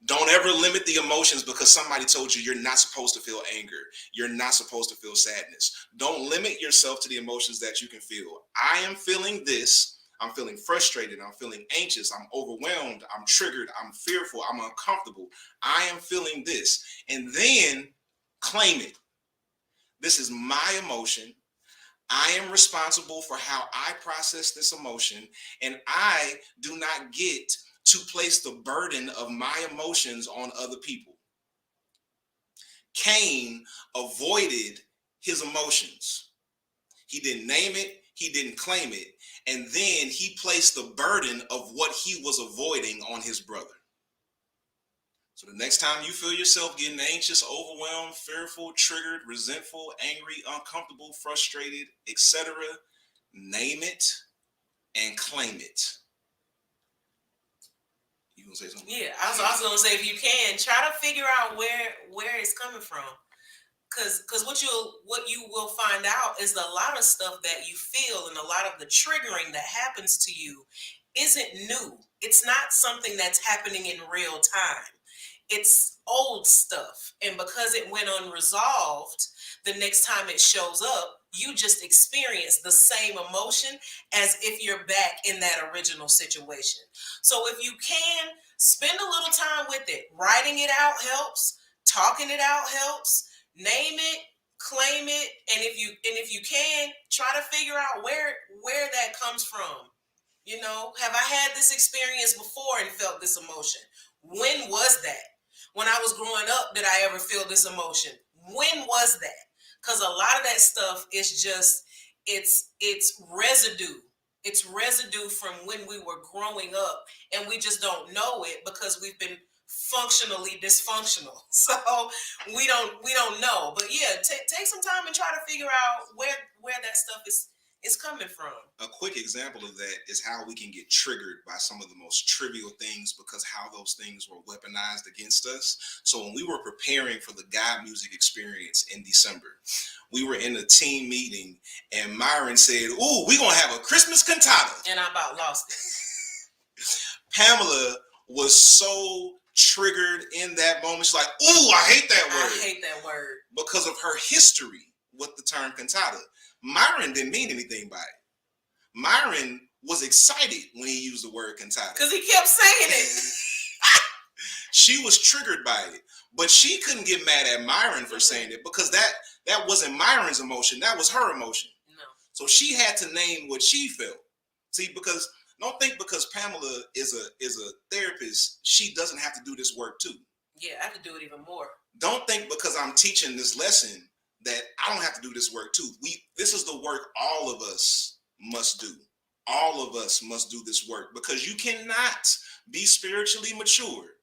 Don't ever limit the emotions because somebody told you you're not supposed to feel anger. You're not supposed to feel sadness. Don't limit yourself to the emotions that you can feel. I am feeling this. I'm feeling frustrated. I'm feeling anxious. I'm overwhelmed. I'm triggered. I'm fearful. I'm uncomfortable. I am feeling this. And then claim it. This is my emotion. I am responsible for how I process this emotion, and I do not get to place the burden of my emotions on other people. Cain avoided his emotions. He didn't name it, he didn't claim it, and then he placed the burden of what he was avoiding on his brother. So the next time you feel yourself getting anxious, overwhelmed, fearful, triggered, resentful, angry, uncomfortable, frustrated, etc., name it and claim it. You gonna say something? Yeah, I was also gonna say, if you can, try to figure out where it's coming from. Cause what you will find out is a lot of stuff that you feel and a lot of the triggering that happens to you isn't new. It's not something that's happening in real time. It's old stuff. And because it went unresolved, the next time it shows up, you just experience the same emotion as if you're back in that original situation. So if you can, spend a little time with it. Writing it out helps. Talking it out helps. Name it, claim it, and if you can, try to figure out where that comes from. You know, have I had this experience before and felt this emotion? When was that? When I was growing up, did I ever feel this emotion? When was that? Because a lot of that stuff is just it's residue. It's residue from when we were growing up, and we just don't know it because we've been functionally dysfunctional. So we don't know. But yeah, take some time and try to figure out where that stuff is coming from. A quick example of that is how we can get triggered by some of the most trivial things because how those things were weaponized against us. So when we were preparing for the God Music Experience in December, we were in a team meeting and Myron said, "Ooh, we're going to have a Christmas cantata." And I about lost it. Pamela was so triggered in that moment. She's like, "Ooh, I hate that word." I hate that word. Because of her history with the term cantata. Myron didn't mean anything by it. Myron was excited when he used the word cantata. Because he kept saying it. She was triggered by it. But she couldn't get mad at Myron for saying it because that wasn't Myron's emotion. That was her emotion. No. So she had to name what she felt. See, because don't think because Pamela is a therapist, she doesn't have to do this work too. Yeah, I have to do it even more. Don't think because I'm teaching this lesson that I don't have to do this work too. This is the work all of us must do. All of us must do this work because you cannot be spiritually mature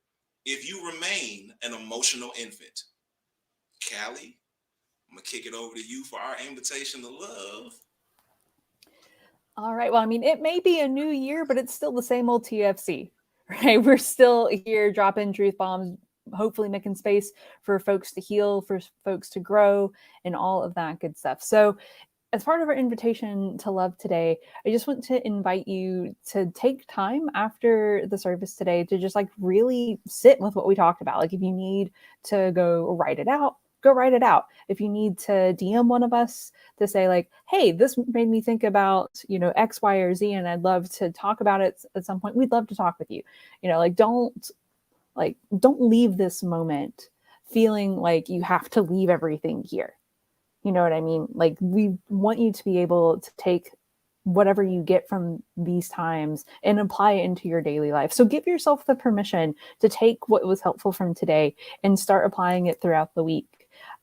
if you remain an emotional infant. Callie, I'm gonna kick it over to you for our invitation to love. All right. Well, I mean, it may be a new year, but it's still the same old TFC, right? We're still here dropping truth bombs, hopefully making space for folks to heal, for folks to grow, and all of that good stuff. So as part of our invitation to love today, I just want to invite you to take time after the service today to just like really sit with what we talked about. Like if you need to go write it out, go write it out. If you need to DM one of us to say like, hey, this made me think about, X, Y, or Z, and I'd love to talk about it at some point. We'd love to talk with you. Don't leave this moment feeling like you have to leave everything here. You know what I mean? Like we want you to be able to take whatever you get from these times and apply it into your daily life. So give yourself the permission to take what was helpful from today and start applying it throughout the week.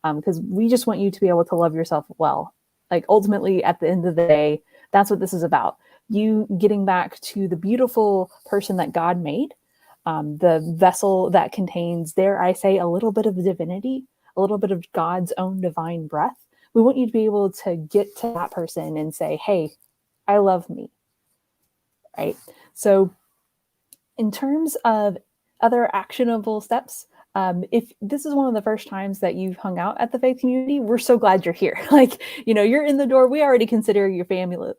Because we just want you to be able to love yourself well. Like ultimately at the end of the day, that's what this is about. You getting back to the beautiful person that God made, the vessel that contains, dare I say, a little bit of divinity, a little bit of God's own divine breath. We want you to be able to get to that person and say, hey, I love me, right? So in terms of other actionable steps, if this is one of the first times that you've hung out at the faith community, we're so glad you're here. You're in the door. We already consider your family,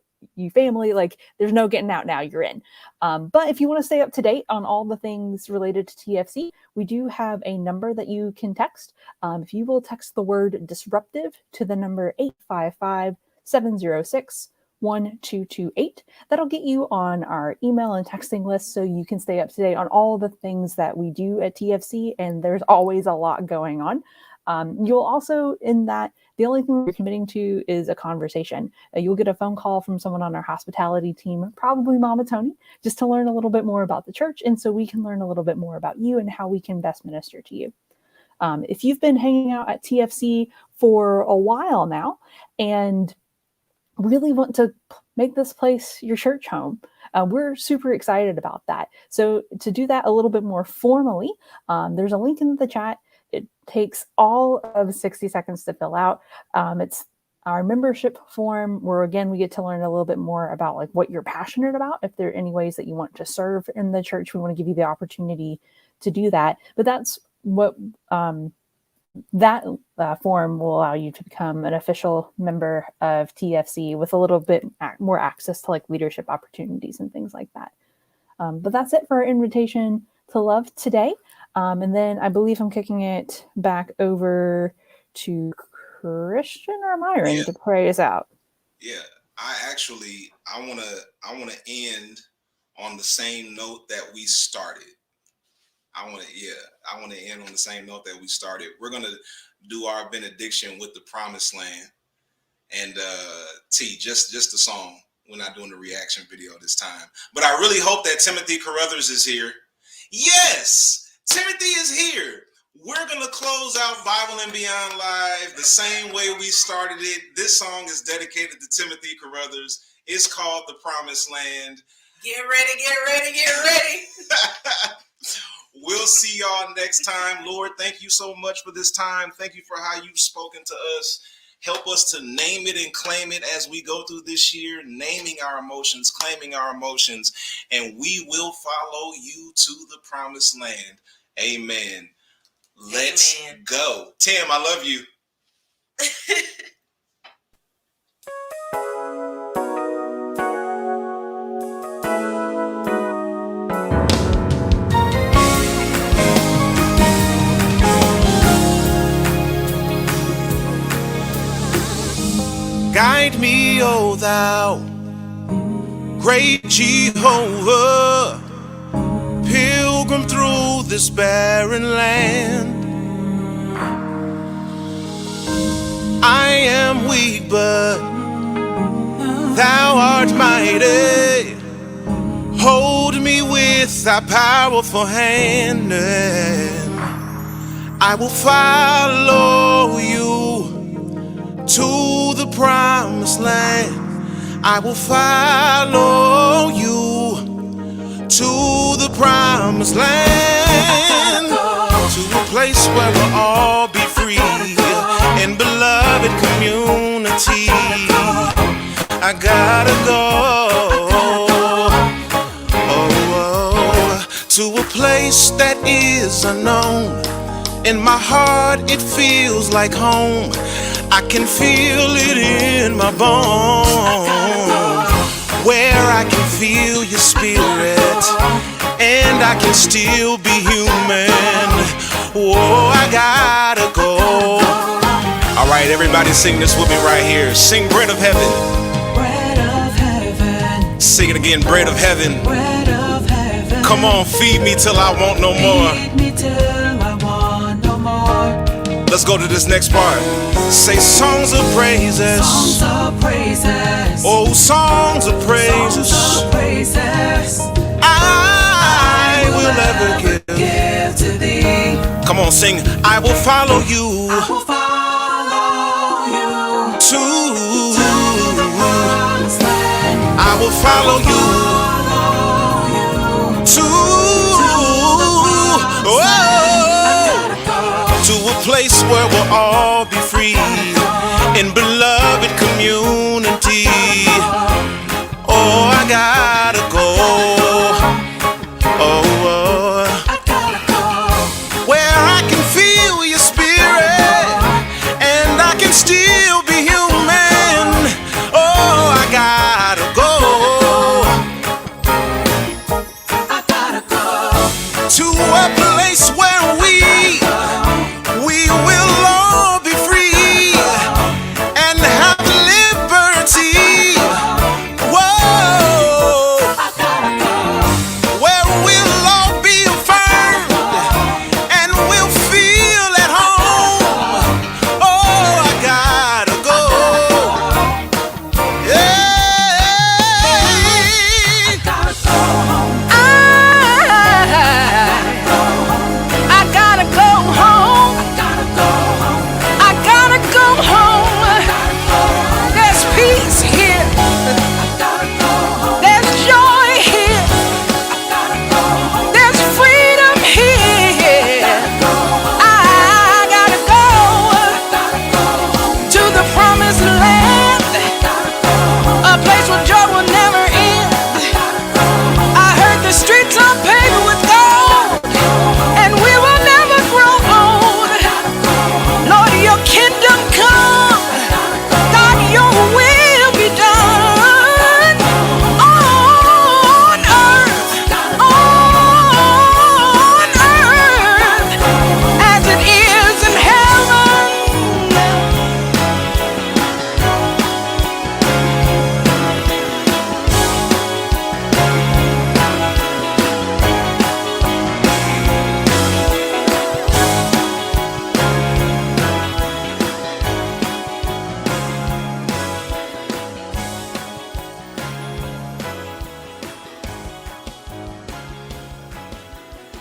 like there's no getting out now, you're in. But if you want to stay up to date on all the things related to TFC, we do have a number that you can text. If you will text the word disruptive to the number 855-706-1228, that'll get you on our email and texting list so you can stay up to date on all the things that we do at TFC. And there's always a lot going on. You'll also, in that, the only thing you're committing to is a conversation. You'll get a phone call from someone on our hospitality team, probably Mama Tony, just to learn a little bit more about the church. And so we can learn a little bit more about you and how we can best minister to you. If you've been hanging out at TFC for a while now and really want to make this place your church home, we're super excited about that. So to do that a little bit more formally, there's a link in the chat. It takes all of 60 seconds to fill out. It's our membership form where, again, we get to learn a little bit more about like what you're passionate about. If there are any ways that you want to serve in the church, we want to give you the opportunity to do that. But that's what that form will allow you to become an official member of TFC with a little bit more access to like leadership opportunities and things like that. But that's it for our invitation to love today. And then I believe I'm kicking it back over to Kristian or Myron to pray us out. Yeah, I want to end on the same note that we started. I want to end on the same note that we started. We're going to do our benediction with the promised land. And just the song. We're not doing the reaction video this time. But I really hope that Timothy Carruthers is here. Yes, Timothy is here. We're going to close out Bible and Beyond Live the same way we started it. This song is dedicated to Timothy Carruthers. It's called The Promised Land. Get ready, get ready, get ready. We'll see y'all next time. Lord, thank you so much for this time. Thank you for how you've spoken to us. Help us to name it and claim it as we go through this year, naming our emotions, claiming our emotions, and we will follow you to the promised land. Amen. Let's go. Tim, I love you. Guide me, O thou, great Jehovah, pilgrim through this barren land. I am weak, but thou art mighty. Hold me with thy powerful hand, and I will follow you to the promised land. I will follow you to the promised land, to a place where we'll all be free in beloved community. I gotta go, to a place that is unknown. In my heart it feels like home. I can feel it in my bones, where I can feel your spirit and I can still be human. Whoa, I gotta go. All right, everybody sing this with me right here. Sing Bread of Heaven. Bread of heaven. Sing it again, Bread of Heaven. Bread of heaven. Come on, feed me till I want no more. Feed me till I want no more. Let's go to this next part. Say songs of praises. Songs of praises. Oh, songs of praises. Songs of praises. I will ever give to thee. Come on, sing. I will follow you. I will follow you to the promised land. I will follow you to a place where we'll all be free in beloved community.